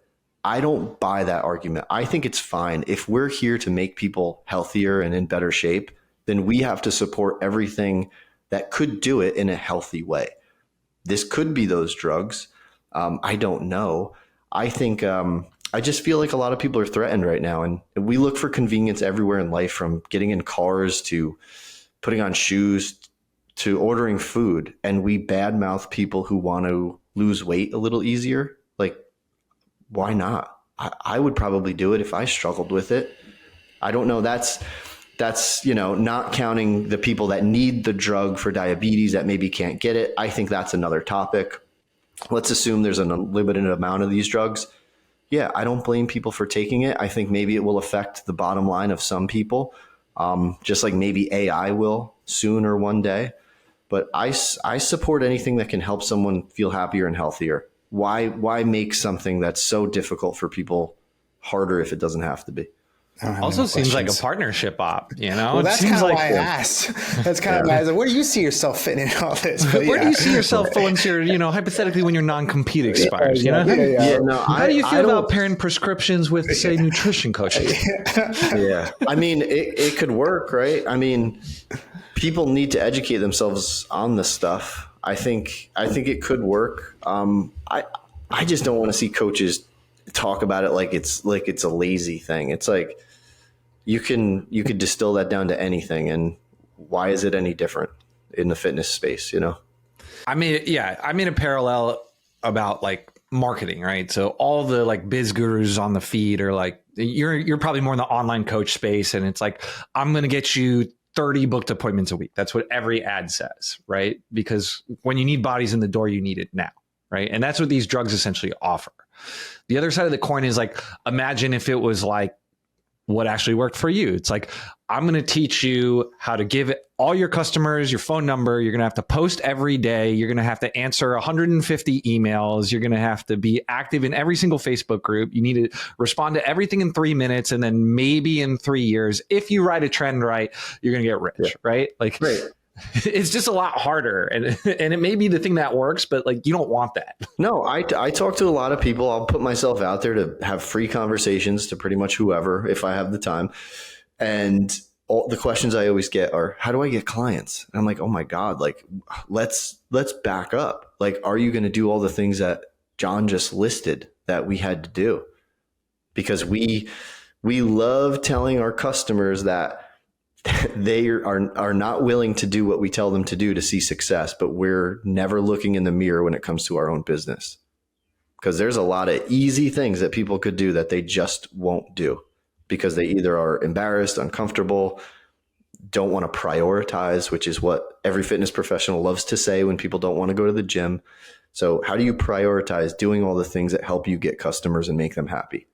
I don't buy that argument. I think it's fine. If we're here to make people healthier and in better shape, then we have to support everything that could do it in a healthy way. This could be those drugs. I don't know. I think I just feel like a lot of people are threatened right now. And we look for convenience everywhere in life, from getting in cars to putting on shoes to ordering food. And we badmouth people who want to lose weight a little easier. Like, why not? I would probably do it if I struggled with it. I don't know. That's, not counting the people that need the drug for diabetes that maybe can't get it. I think that's another topic. Let's assume there's an unlimited amount of these drugs. Yeah, I don't blame people for taking it. I think maybe it will affect the bottom line of some people, just like maybe AI will soon or one day. But I support anything that can help someone feel happier and healthier. Why make something that's so difficult for people harder if it doesn't have to be? Also seems like a partnership op, Well, that's kind of why I asked. That's kind of why I was like, where do you see yourself fitting in all this? But where do you see yourself once you're, hypothetically when your non-compete expires, No, How do you feel about pairing prescriptions with, say, nutrition coaching? Yeah. I mean, it could work, right? I mean, people need to educate themselves on this stuff. I think it could work. I just don't want to see coaches talk about it like it's a lazy thing. It's like, you could distill that down to anything. And why is it any different in the fitness space? I made a parallel about like marketing, right? So all the like biz gurus on the feed are like, you're probably more in the online coach space. And it's like, I'm going to get you 30 booked appointments a week. That's what every ad says, right? Because when you need bodies in the door, you need it now, right? And that's what these drugs essentially offer. The other side of the coin is like, imagine if it was like what actually worked for you. It's like, I'm going to teach you how to give all your customers your phone number. You're going to have to post every day. You're going to have to answer 150 emails. You're going to have to be active in every single Facebook group. You need to respond to everything in 3 minutes. And then maybe in 3 years, if you write a trend right, you're going to get rich, right? Like, right. It's just a lot harder, and it may be the thing that works, but like, you don't want that. No, I talk to a lot of people. I'll put myself out there to have free conversations to pretty much whoever, if I have the time. And all the questions I always get are, how do I get clients? And I'm like, oh my God, like, let's back up. Like, are you going to do all the things that John just listed that we had to do? Because we love telling our customers that they are not willing to do what we tell them to do to see success, but we're never looking in the mirror when it comes to our own business. Because there's a lot of easy things that people could do that they just won't do because they either are embarrassed, uncomfortable, don't want to prioritize, which is what every fitness professional loves to say when people don't want to go to the gym. So how do you prioritize doing all the things that help you get customers and make them happy?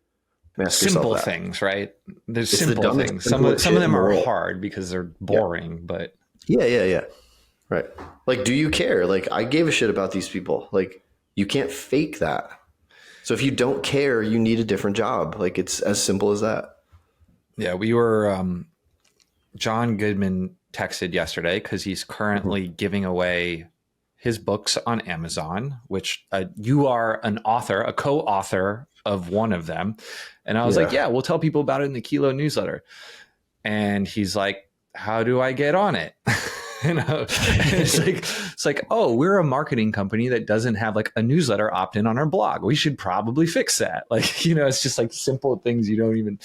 Simple things, right? There's simple things. Some of them are hard because they're boring, but yeah. Right. Like, do you care? Like, I gave a shit about these people. Like, you can't fake that. So if you don't care, you need a different job. Like, it's as simple as that. Yeah, we were John Goodman texted yesterday because he's currently giving away his books on Amazon, which you are an author, a co-author of one of them. And I was like, yeah, we'll tell people about it in the Kilo newsletter. And he's like, how do I get on it? It's like, oh, we're a marketing company that doesn't have like a newsletter opt-in on our blog. We should probably fix that. Like, it's just like simple things you don't even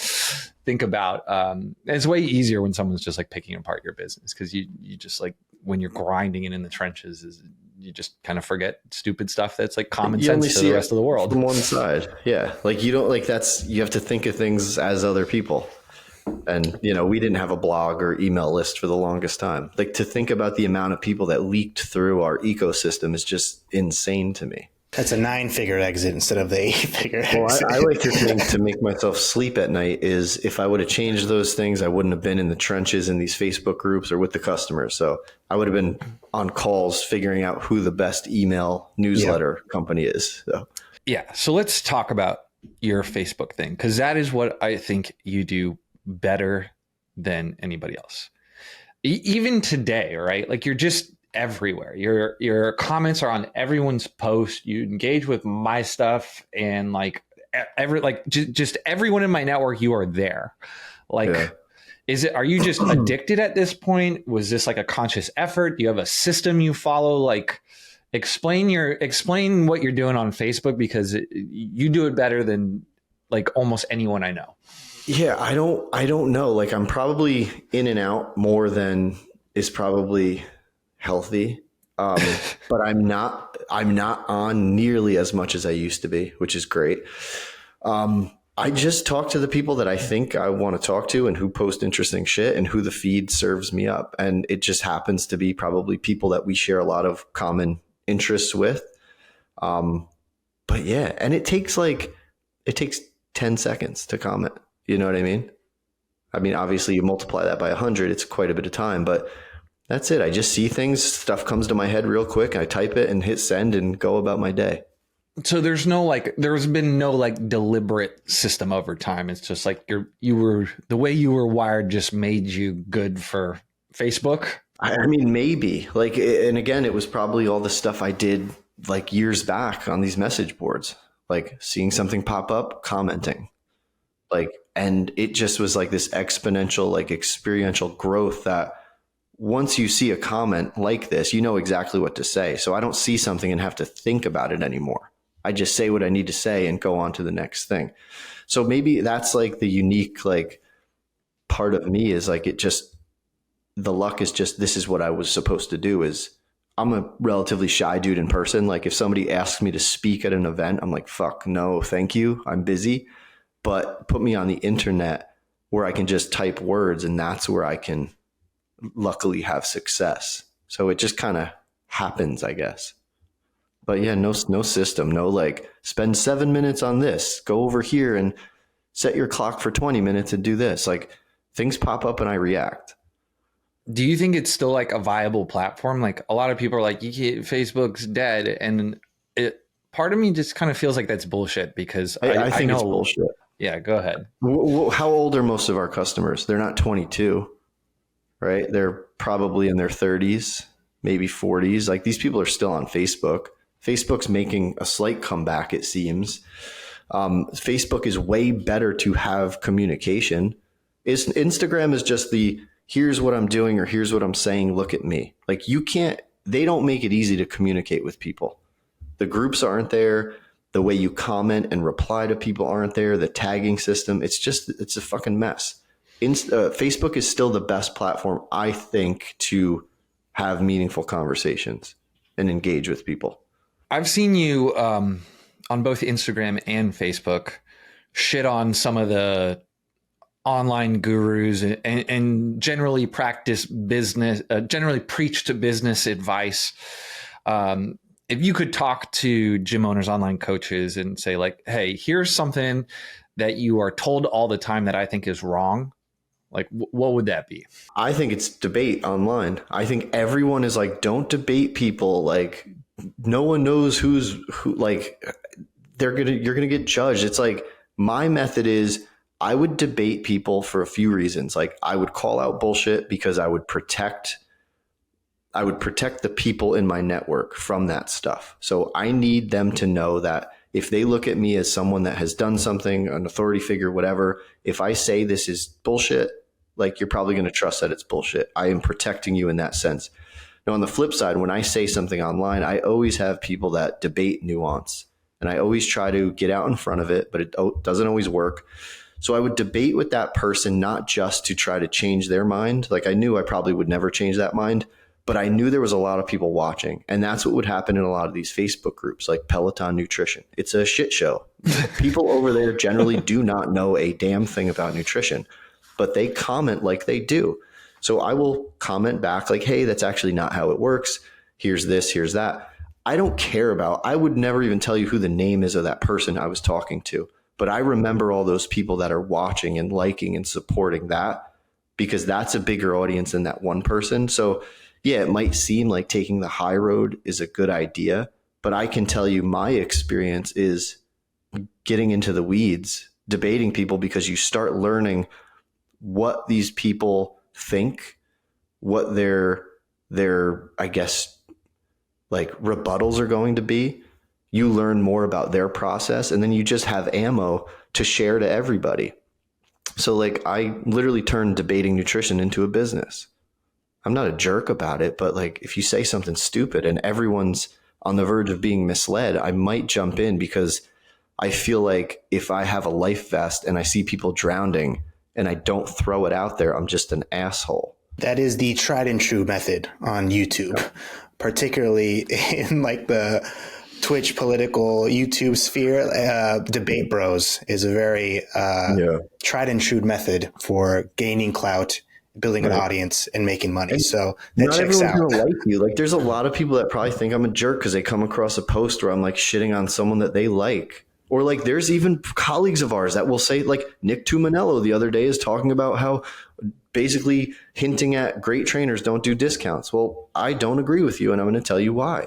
think about. And it's way easier when someone's just like picking apart your business, because you just like, when you're grinding it in the trenches, you just kind of forget stupid stuff that's like common You only sense to see the it rest of the world. from one side. Yeah. Like you don't like you have to think of things as other people. And, we didn't have a blog or email list for the longest time. Like to think about the amount of people that leaked through our ecosystem is just insane to me. That's a 9-figure exit instead of the 8-figure Well, exit. I like to think to make myself sleep at night is if I would have changed those things, I wouldn't have been in the trenches in these Facebook groups or with the customers. So I would have been on calls figuring out who the best email newsletter company is. So. Yeah. So let's talk about your Facebook thing, because that is what I think you do better than anybody else. Even today, right? Like you're just everywhere. Your comments are on everyone's post. You engage with my stuff, and like just everyone in my network, you are there. Like, are you just addicted at this point? Was this like a conscious effort? Do you have a system you follow? Like, explain what you're doing on Facebook, because you do it better than like almost anyone I know. Yeah, I don't know. Like I'm probably in and out more than is probably healthy. But I'm not on nearly as much as I used to be, which is great. I just talk to the people that I think I want to talk to and who post interesting shit and who the feed serves me up. And it just happens to be probably people that we share a lot of common interests with. But yeah, and it takes 10 seconds to comment. You know what I mean? I mean, obviously you multiply that by 100, it's quite a bit of time, but that's it. I just see things, stuff comes to my head real quick. I type it and hit send and go about my day. So there's been no like deliberate system over time. It's just like the way you were wired just made you good for Facebook. I mean, maybe like, and again, it was probably all the stuff I did like years back on these message boards, like seeing something pop up, commenting. And it just was like this exponential, like experiential growth that once you see a comment like this, you know exactly what to say. So I don't see something and have to think about it anymore. I just say what I need to say and go on to the next thing. So maybe that's like the unique, like part of me is like, the luck is just, this is what I was supposed to do. Is I'm a relatively shy dude in person. Like if somebody asks me to speak at an event, I'm like, fuck no, thank you. I'm busy. But put me on the internet where I can just type words, and that's where I can luckily have success. So it just kind of happens, I guess. But yeah, no system, no like spend 7 minutes on this, go over here and set your clock for 20 minutes and do this. Like things pop up and I react. Do you think it's still like a viable platform? Like a lot of people are like, Facebook's dead. And part of me just kind of feels like that's bullshit, because I think know, it's bullshit. Yeah, go ahead. How old are most of our customers? They're not 22, right? They're probably in their 30s, maybe 40s. Like these people are still on Facebook. Facebook's making a slight comeback, it seems. Facebook is way better to have communication. Instagram is just here's what I'm doing or here's what I'm saying, look at me. Like they don't make it easy to communicate with people. The groups aren't there. The way you comment and reply to people aren't there. The tagging system, it's a fucking mess. Facebook is still the best platform, I think, to have meaningful conversations and engage with people. I've seen you on both Instagram and Facebook shit on some of the online gurus and generally practice business, generally preach to business advice. If you could talk to gym owners, online coaches, and say like, hey, here's something that you are told all the time that I think is wrong, like what would that be? I think it's debate online. I think everyone is like, don't debate people. Like no one knows who, like you're going to get judged. It's like my method is I would debate people for a few reasons. Like I would call out bullshit because I would protect the people in my network from that stuff. So I need them to know that if they look at me as someone that has done something, an authority figure, whatever, if I say this is bullshit, like you're probably going to trust that it's bullshit. I am protecting you in that sense. Now, on the flip side, when I say something online, I always have people that debate nuance, and I always try to get out in front of it, but it doesn't always work. So I would debate with that person, not just to try to change their mind. Like I knew I probably would never change that mind, but I knew there was a lot of people watching. And that's what would happen in a lot of these Facebook groups like Peloton Nutrition. It's a shit show. People over there generally do not know a damn thing about nutrition, but they comment like they do. So I will comment back like, hey, that's actually not how it works. Here's this, here's that. I don't care about, I would never even tell you who the name is of that person I was talking to. But I remember all those people that are watching and liking and supporting that, because that's a bigger audience than that one person. So yeah, it might seem like taking the high road is a good idea, but I can tell you my experience is getting into the weeds, debating people, because you start learning what these people think, what their I guess like rebuttals are going to be. You learn more about their process, and then you just have ammo to share to everybody. So like I literally turned debating nutrition into a business. I'm not a jerk about it, but like if you say something stupid and everyone's on the verge of being misled, I might jump in, because I feel like if I have a life vest and I see people drowning and I don't throw it out there, I'm just an asshole. That is the tried and true method on YouTube, particularly in like the Twitch political YouTube sphere. Debate Bros is a very tried and true method for gaining clout, building an audience, and making money. So that not checks everyone's out. gonna like you. Like there's a lot of people that probably think I'm a jerk because they come across a post where I'm like shitting on someone that they like. Or like there's even colleagues of ours that will say, like Nick Tumanello the other day is talking about how basically hinting at great trainers don't do discounts. Well, I don't agree with you, and I'm going to tell you why.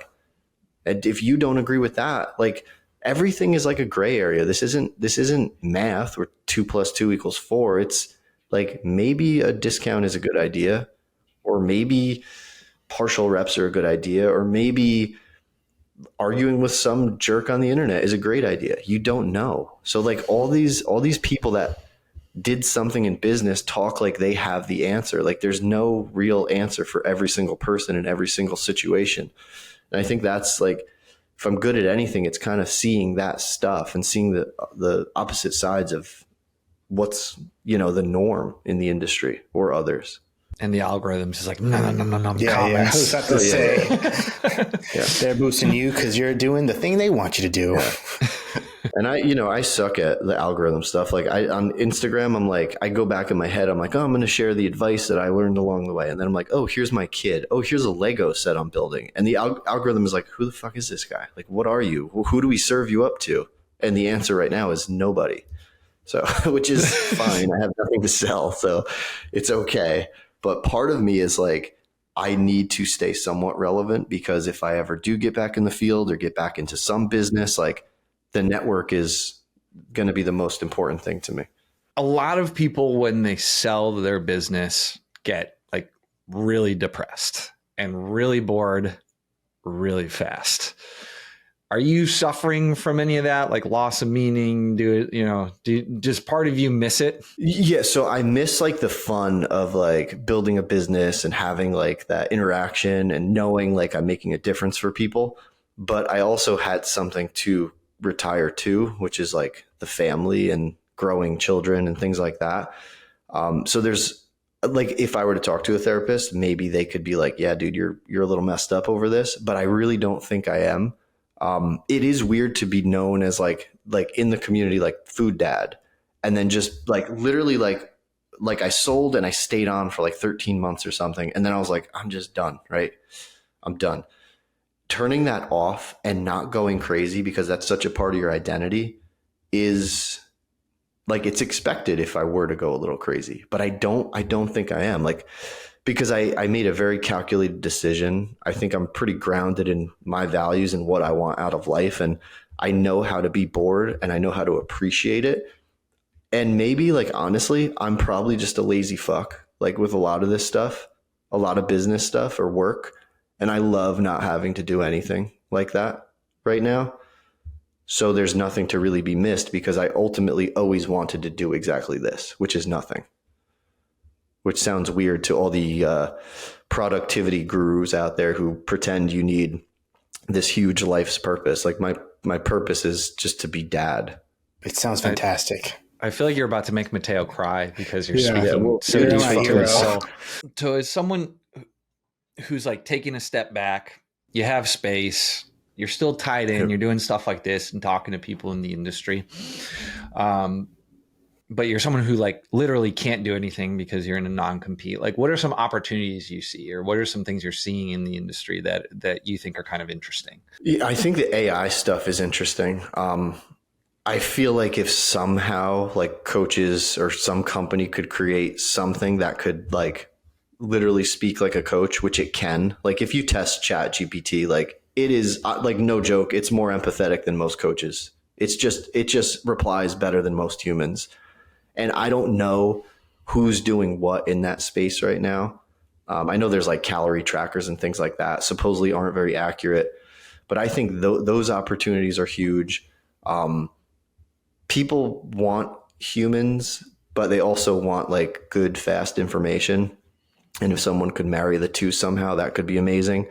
And if you don't agree with that, like everything is like a gray area. This isn't math where 2 + 2 = 4. It's like maybe a discount is a good idea, or maybe partial reps are a good idea, or maybe arguing with some jerk on the internet is a great idea. You don't know. So like all these people that did something in business talk like they have the answer. Like there's no real answer for every single person in every single situation. And I think that's like, if I'm good at anything, it's kind of seeing that stuff and seeing the opposite sides of what's, the norm in the industry or others. And the algorithms is like, no, Yeah, I was about to say. Yeah. They're boosting you because you're doing the thing they want you to do. Yeah. And I suck at the algorithm stuff. Like on Instagram, I'm like, I go back in my head. I'm like, oh, I'm going to share the advice that I learned along the way. And then I'm like, oh, here's my kid. Oh, here's a Lego set I'm building. And the algorithm is like, who the fuck is this guy? Like, what are you? Who do we serve you up to? And the answer right now is nobody. So, which is fine. I have nothing to sell, so it's okay. But part of me is like, I need to stay somewhat relevant, because if I ever do get back in the field or get back into some business, like the network is going to be the most important thing to me. A lot of people, when they sell their business, get like really depressed and really bored really fast. Are you suffering from any of that, like loss of meaning? Does part of you miss it? Yeah, so I miss like the fun of like building a business and having like that interaction and knowing like I'm making a difference for people. But I also had something to retire to, which is like the family and growing children and things like that. So there's like, if I were to talk to a therapist, maybe they could be like, yeah, dude, you're a little messed up over this, but I really don't think I am. It is weird to be known as like in the community, like food dad. And then just like literally like I sold and I stayed on for like 13 months or something. And then I was like, I'm just done. Right. I'm done. Turning that off and not going crazy, because that's such a part of your identity, is like, it's expected if I were to go a little crazy, but I don't think I am, like, because I made a very calculated decision. I think I'm pretty grounded in my values and what I want out of life. And I know how to be bored and I know how to appreciate it. And maybe like, honestly, I'm probably just a lazy fuck, like with a lot of this stuff, a lot of business stuff or work. And I love not having to do anything like that right now. So there's nothing to really be missed, because I ultimately always wanted to do exactly this, which is nothing. Which sounds weird to all the productivity gurus out there who pretend you need this huge life's purpose. Like my purpose is just to be dad. It sounds fantastic. I feel like you're about to make Mateo cry because you're speaking well, so you're deep my into hero. his soul. So as someone who's like taking a step back. You have space. You're still tied in. You're doing stuff like this and talking to people in the industry. But you're someone who like literally can't do anything because you're in a non-compete. Like, what are some opportunities you see, or what are some things you're seeing in the industry that you think are kind of interesting? Yeah, I think the AI stuff is interesting. I feel like if somehow like coaches or some company could create something that could like literally speak like a coach, which it can. Like if you test Chat GPT, like it is like no joke, it's more empathetic than most coaches. It just replies better than most humans. And I don't know who's doing what in that space right now. I know there's like calorie trackers and things like that, supposedly aren't very accurate, but I think those opportunities are huge. People want humans, but they also want like good, fast information. And if someone could marry the two somehow, that could be amazing.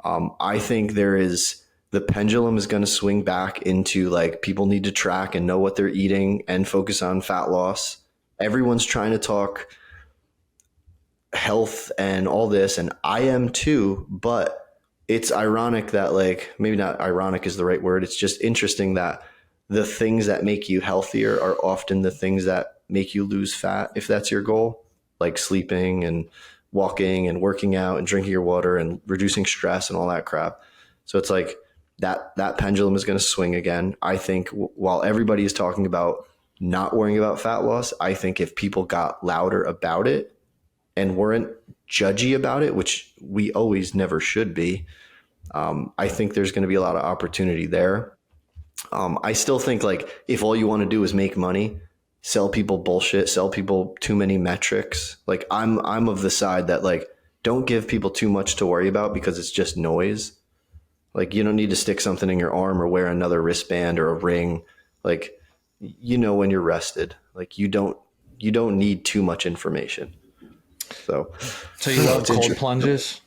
I think the pendulum is going to swing back into like people need to track and know what they're eating and focus on fat loss. Everyone's trying to talk health and all this, and I am too, but it's ironic that like, maybe not ironic is the right word. It's just interesting that the things that make you healthier are often the things that make you lose fat if that's your goal, like sleeping and walking and working out and drinking your water and reducing stress and all that crap. So it's like that pendulum is going to swing again. I think while everybody is talking about not worrying about fat loss, I think if people got louder about it and weren't judgy about it, which we always never should be, I think there's going to be a lot of opportunity there. I still think like if all you want to do is make money, sell people bullshit, sell people too many metrics. Like I'm of the side that like, don't give people too much to worry about because it's just noise. Like you don't need to stick something in your arm or wear another wristband or a ring. Like, you know, when you're rested, like you don't need too much information. So you love cold plunges?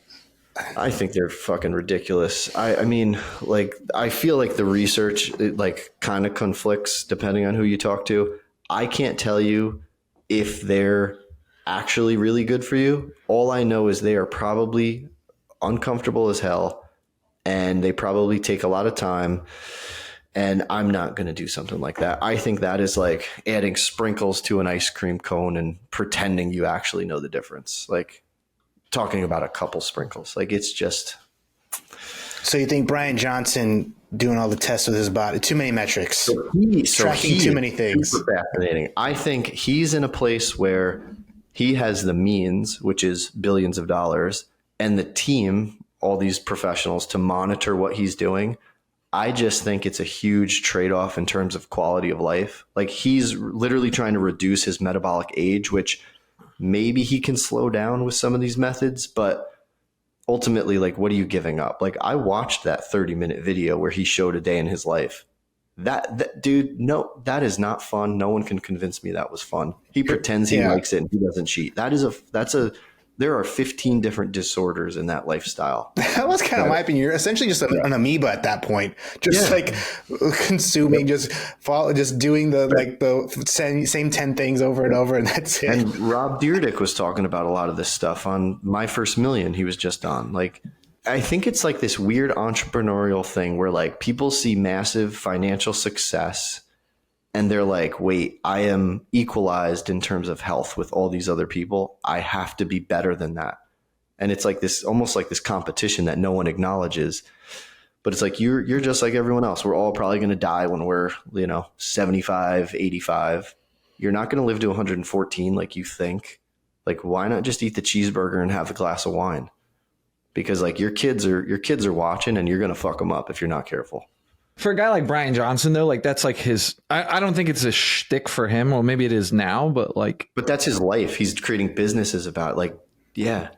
I think they're fucking ridiculous. I mean, like, I feel like the research, it like kind of conflicts depending on who you talk to. I can't tell you if they're actually really good for you. All I know is they are probably uncomfortable as hell and they probably take a lot of time. And I'm not going to do something like that. I think that is like adding sprinkles to an ice cream cone and pretending you actually know the difference. Like talking about a couple sprinkles. Like it's just. So you think Brian Johnson doing all the tests with his body, too many metrics, tracking too many things. Super fascinating. I think he's in a place where he has the means, which is billions of dollars, and the team, all these professionals to monitor what he's doing. I just think it's a huge trade-off in terms of quality of life. Like he's literally trying to reduce his metabolic age, which maybe he can slow down with some of these methods, but ultimately, like, what are you giving up? Like I watched that 30-minute video where he showed a day in his life. That dude, no, that is not fun. No one can convince me that was fun. He pretends he likes it and he doesn't cheat. There are 15 different disorders in that lifestyle. That was kind of my opinion. You're essentially just an amoeba at that point, just like consuming, just doing the same 10 things over and over, and that's it. And Rob Dyrdek was talking about a lot of this stuff on My First Million. He was just on. Like, I think it's like this weird entrepreneurial thing where like people see massive financial success and they're like, wait, I am equalized in terms of health with all these other people. I have to be better than that. And it's like this, almost like this competition that no one acknowledges. But it's like, you're just like everyone else. We're all probably going to die when we're, 75, 85. You're not going to live to 114 like you think. Like, why not just eat the cheeseburger and have a glass of wine? Because like your kids are watching and you're going to fuck them up if you're not careful. For a guy like Brian Johnson, though, like that's like his. I don't think it's a shtick for him. Well, maybe it is now, but like. But that's his life. He's creating businesses about it. Like, yeah,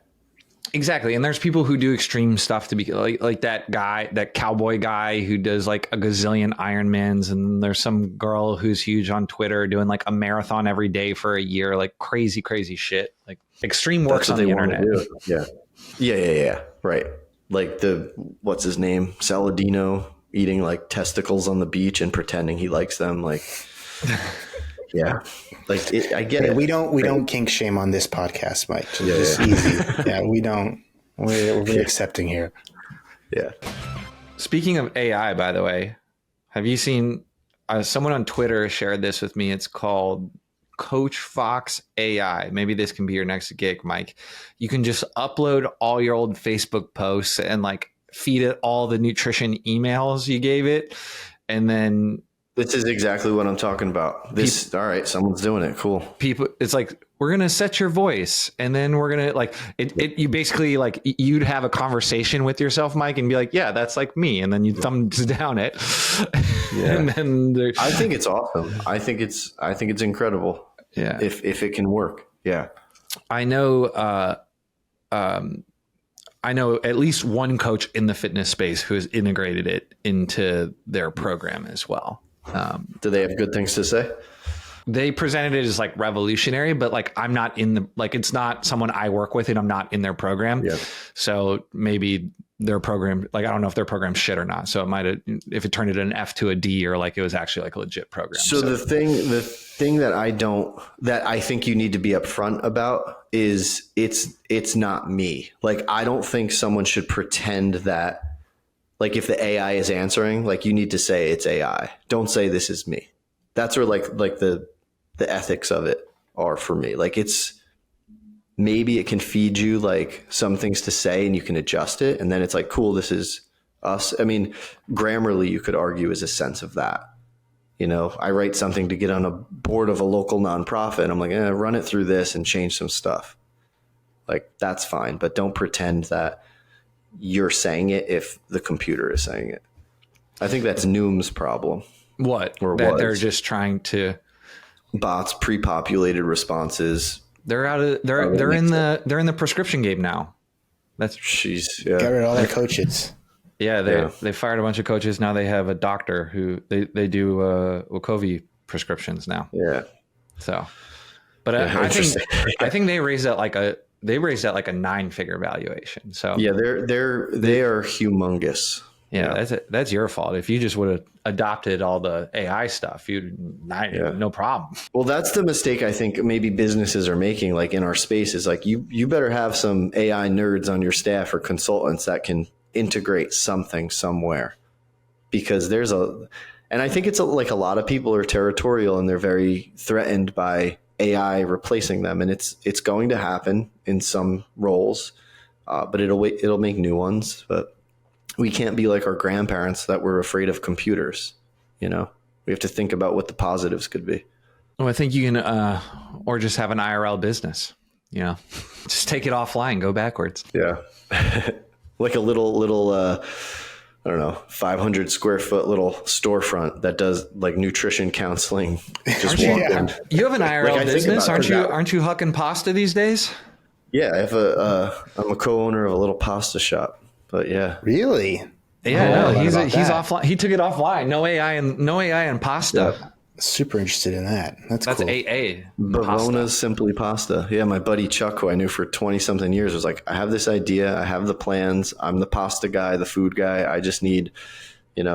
exactly. And there's people who do extreme stuff to be like that guy, that cowboy guy who does like a gazillion Ironmans, and there's some girl who's huge on Twitter doing like a marathon every day for a year, like crazy shit, like extreme works on the internet. Yeah. Right. Like what's his name, Saladino. Eating like testicles on the beach and pretending he likes them. Like, yeah, like I get it. We don't kink shame on this podcast, Mike. Just easy. Yeah, we don't. We're very accepting here. Yeah. Speaking of AI, by the way, have you seen someone on Twitter shared this with me? It's called Coach Fox AI. Maybe this can be your next gig, Mike. You can just upload all your old Facebook posts and like feed it all the nutrition emails you gave it. And then This is exactly what I'm talking about. All right, someone's doing it. Cool. people, it's like, we're going to set your voice. And then we're going to like you basically like you'd have a conversation with yourself, Mike, and be like, yeah, that's like me. And then you thumbs down it. Yeah. And then I think it's awesome. I think it's incredible. Yeah. If it can work. Yeah. I know at least one coach in the fitness space who has integrated it into their program as well. Do they have good things to say? They presented it as like revolutionary, but like I'm not in the, like it's not someone I work with and I'm not in their program. Yeah. So maybe their program, like I don't know if their program's shit or not. So it might have, if it turned it an F to a D or like it was actually like a legit program. So the thing that I think you need to be upfront about is it's not me. Like I don't think someone should pretend that, like if the AI is answering, like you need to say it's AI. Don't say this is me. That's where like the ethics of it are for me. Like maybe it can feed you like some things to say and you can adjust it. And then it's like, cool, this is us. I mean, Grammarly, you could argue, is a sense of that. You know, I write something to get on a board of a local nonprofit and I'm like, run it through this and change some stuff. Like that's fine. But don't pretend that you're saying it if the computer is saying it. I think that's Noom's problem. What? Or that was. they're just trying to bots, pre-populated responses. They're out of they're in the prescription game now. That's Jeez, yeah. Get rid of all their coaches. Yeah, they fired a bunch of coaches. Now they have a doctor who they do Wegovy prescriptions now. Yeah. So, but I think they raised that like a 9-figure valuation. So yeah, they are humongous. Yeah, that's your fault. If you just would have adopted all the AI stuff, no problem. Well, that's the mistake I think maybe businesses are making, like in our space, is like you better have some AI nerds on your staff or consultants that can integrate something somewhere, because and I think it's like a lot of people are territorial and they're very threatened by AI replacing them, and it's going to happen in some roles, but it'll make new ones. But we can't be like our grandparents that were afraid of computers. You know, we have to think about what the positives could be. Well, I think you can, or just have an IRL business. You know, just take it offline, go backwards. Yeah, like a little. I don't know, 500 square foot little storefront that does like nutrition counseling. Just walk in. You have an IRL Like, business, aren't you? Aren't you hucking pasta these days? Yeah, I'm a co-owner of a little pasta shop. But yeah, really? Yeah, no, he's offline. He took it offline. No AI and pasta. Yeah. Super interested in that. That's cool. AA. Bavona's Simply Pasta. Yeah, my buddy Chuck, who I knew for 20 something years, was like, I have this idea, I have the plans, I'm the pasta guy, the food guy. I just need,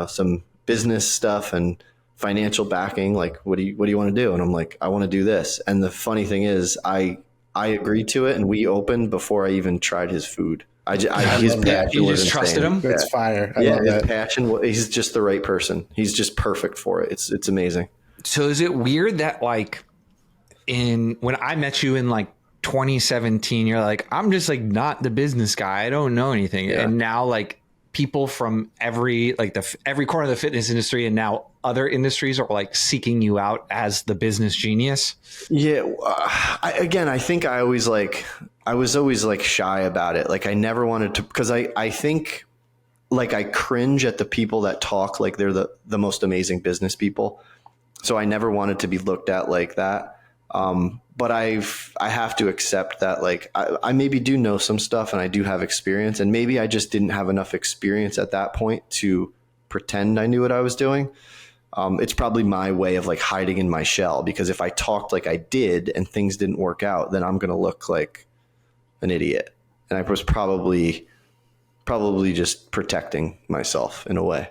some business stuff and financial backing. Like, what do you want to do? And I'm like, I want to do this. And the funny thing is, I agreed to it, and we opened before I even tried his food. His passion you was just trusted insane. him? That's fire. I yeah, love his that. passion. He's just the right person. He's just perfect for it. It's amazing. So is it weird that like when I met you in like 2017, you're like, I'm just like not the business guy. I don't know anything. Yeah. And now like people from every corner of the fitness industry and now other industries are like seeking you out as the business genius. Yeah. I think I was always like shy about it. Like I never wanted to, because I think like I cringe at the people that talk like they're the most amazing business people. So I never wanted to be looked at like that. But I have to accept that like I maybe do know some stuff and I do have experience, and maybe I just didn't have enough experience at that point to pretend I knew what I was doing. It's probably my way of like hiding in my shell, because if I talked like I did and things didn't work out, then I'm going to look like an idiot. And I was probably just protecting myself in a way.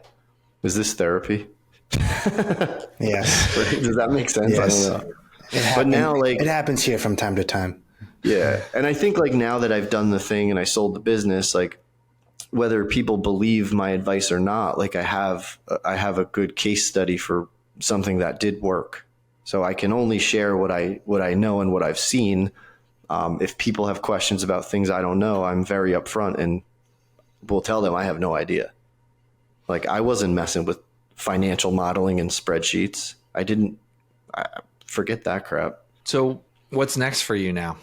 Is this therapy? Yes. Does that make sense? Yes. I don't know. But now, like, it happens here from time to time. Yeah. And I think like now that I've done the thing and I sold the business, like whether people believe my advice or not, like I have a good case study for something that did work. So I can only share what I know and what I've seen. If people have questions about things I don't know, I'm very upfront and will tell them I have no idea. Like I wasn't messing with financial modeling and spreadsheets. I forget that crap. So what's next for you now?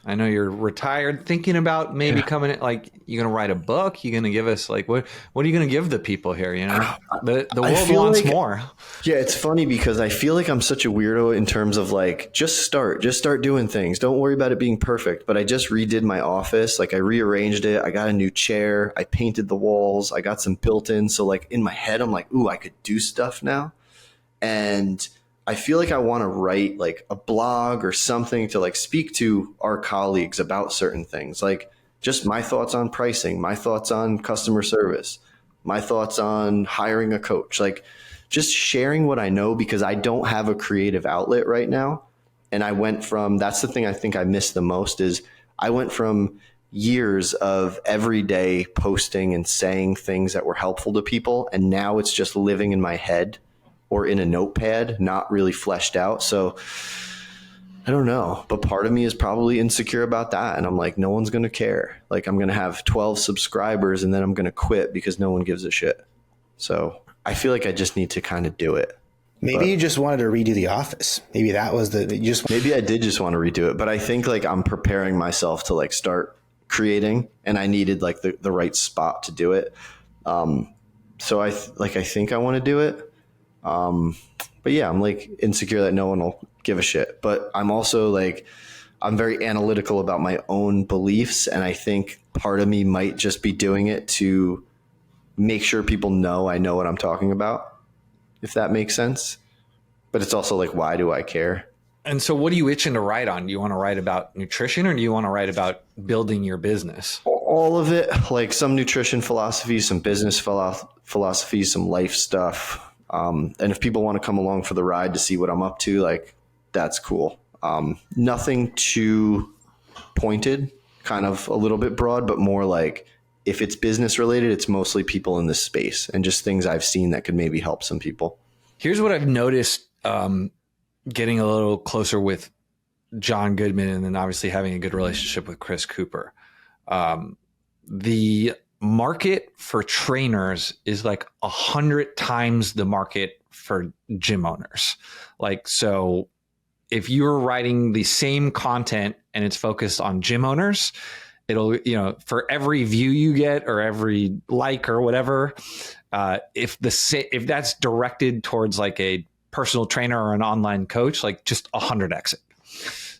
I know you're retired, thinking about maybe coming in, like you're going to write a book. You're going to give us like, what are you going to give the people here? You know, the world wants more. Yeah. It's funny because I feel like I'm such a weirdo in terms of like, just start doing things. Don't worry about it being perfect. But I just redid my office. Like I rearranged it. I got a new chair. I painted the walls. I got some built in. So like in my head, I'm like, ooh, I could do stuff now. And I feel like I want to write like a blog or something to like speak to our colleagues about certain things, like just my thoughts on pricing, my thoughts on customer service, my thoughts on hiring a coach, like just sharing what I know because I don't have a creative outlet right now. And that's the thing I think I miss the most is I went from years of everyday posting and saying things that were helpful to people. And now it's just living in my head or in a notepad, not really fleshed out. So I don't know, but part of me is probably insecure about that. And I'm like, no one's going to care. Like I'm going to have 12 subscribers and then I'm going to quit because no one gives a shit. So I feel like I just need to kind of do it. Maybe you just wanted to redo The Office. Maybe that was maybe I did just want to redo it, but I think like I'm preparing myself to like start creating and I needed like the right spot to do it. So I think I want to do it. But yeah, I'm like insecure that no one will give a shit, but I'm also like, I'm very analytical about my own beliefs. And I think part of me might just be doing it to make sure people know I know what I'm talking about, if that makes sense. But it's also like, why do I care? And so what are you itching to write on? Do you want to write about nutrition or do you want to write about building your business? All of it, like some nutrition philosophy, some business philosophy, some life stuff. And if people want to come along for the ride to see what I'm up to, like that's cool. Nothing too pointed, kind of a little bit broad, but more like if it's business related, it's mostly people in this space and just things I've seen that could maybe help some people. Here's what I've noticed, getting a little closer with John Goodman and then obviously having a good relationship with Chris Cooper. The market for trainers is like 100 times the market for gym owners. Like, so if you're writing the same content and it's focused on gym owners, it'll, for every view you get or every like or whatever, if that's directed towards like a personal trainer or an online coach, like just 100x it.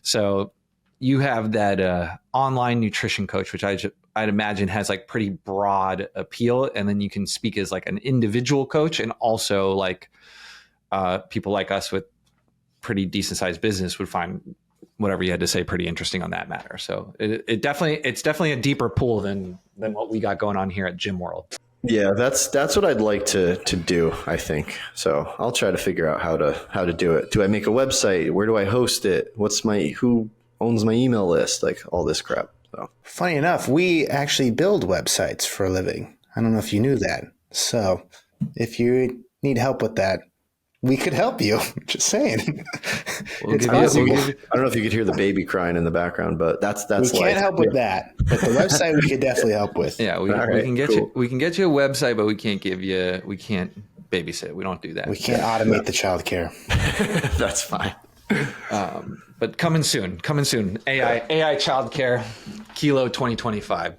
So you have that online nutrition coach, which I'd imagine has like pretty broad appeal. And then you can speak as like an individual coach and also like people like us with pretty decent sized business would find whatever you had to say pretty interesting on that matter. So it's definitely a deeper pool than what we got going on here at Gym World. Yeah, that's what I'd like to do, I think. So I'll try to figure out how to do it. Do I make a website? Where do I host it? Who owns my email list? Like all this crap. So funny enough, we actually build websites for a living. I don't know if you knew that. So if you need help with that, we could help you. Just saying. I don't know if you could hear the baby crying in the background, but that's we can't help with that. But the website we could definitely help with. Yeah, we can get you. We can get you a website, but we can't babysit. We don't do that. We can't automate the childcare. That's fine. But coming soon. AI childcare, Kilo 2025.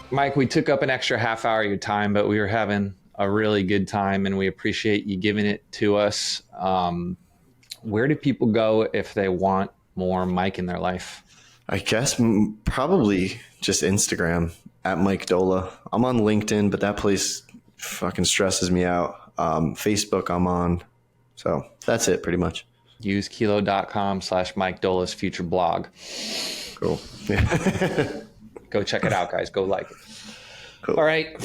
Mike, we took up an extra half hour of your time, but we were having a really good time and we appreciate you giving it to us. Where do people go if they want more Mike in their life? I guess probably just Instagram at Mike Doehla. I'm on LinkedIn, but that place fucking stresses me out. Facebook I'm on. So that's it pretty much. Use kilo.com/Mike Doehla's future blog. Cool. Go check it out, guys. Go like it. Cool. All right.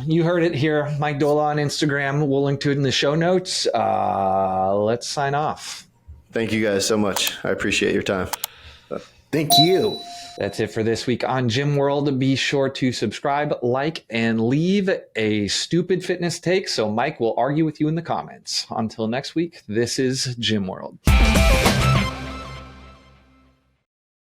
You heard it here. Mike Doehla on Instagram. We'll link to it in the show notes. Let's sign off. Thank you guys so much. I appreciate your time. Thank you. That's it for this week on Gym World. Be sure to subscribe, like, and leave a stupid fitness take so Mike will argue with you in the comments. Until next week, this is Gym World.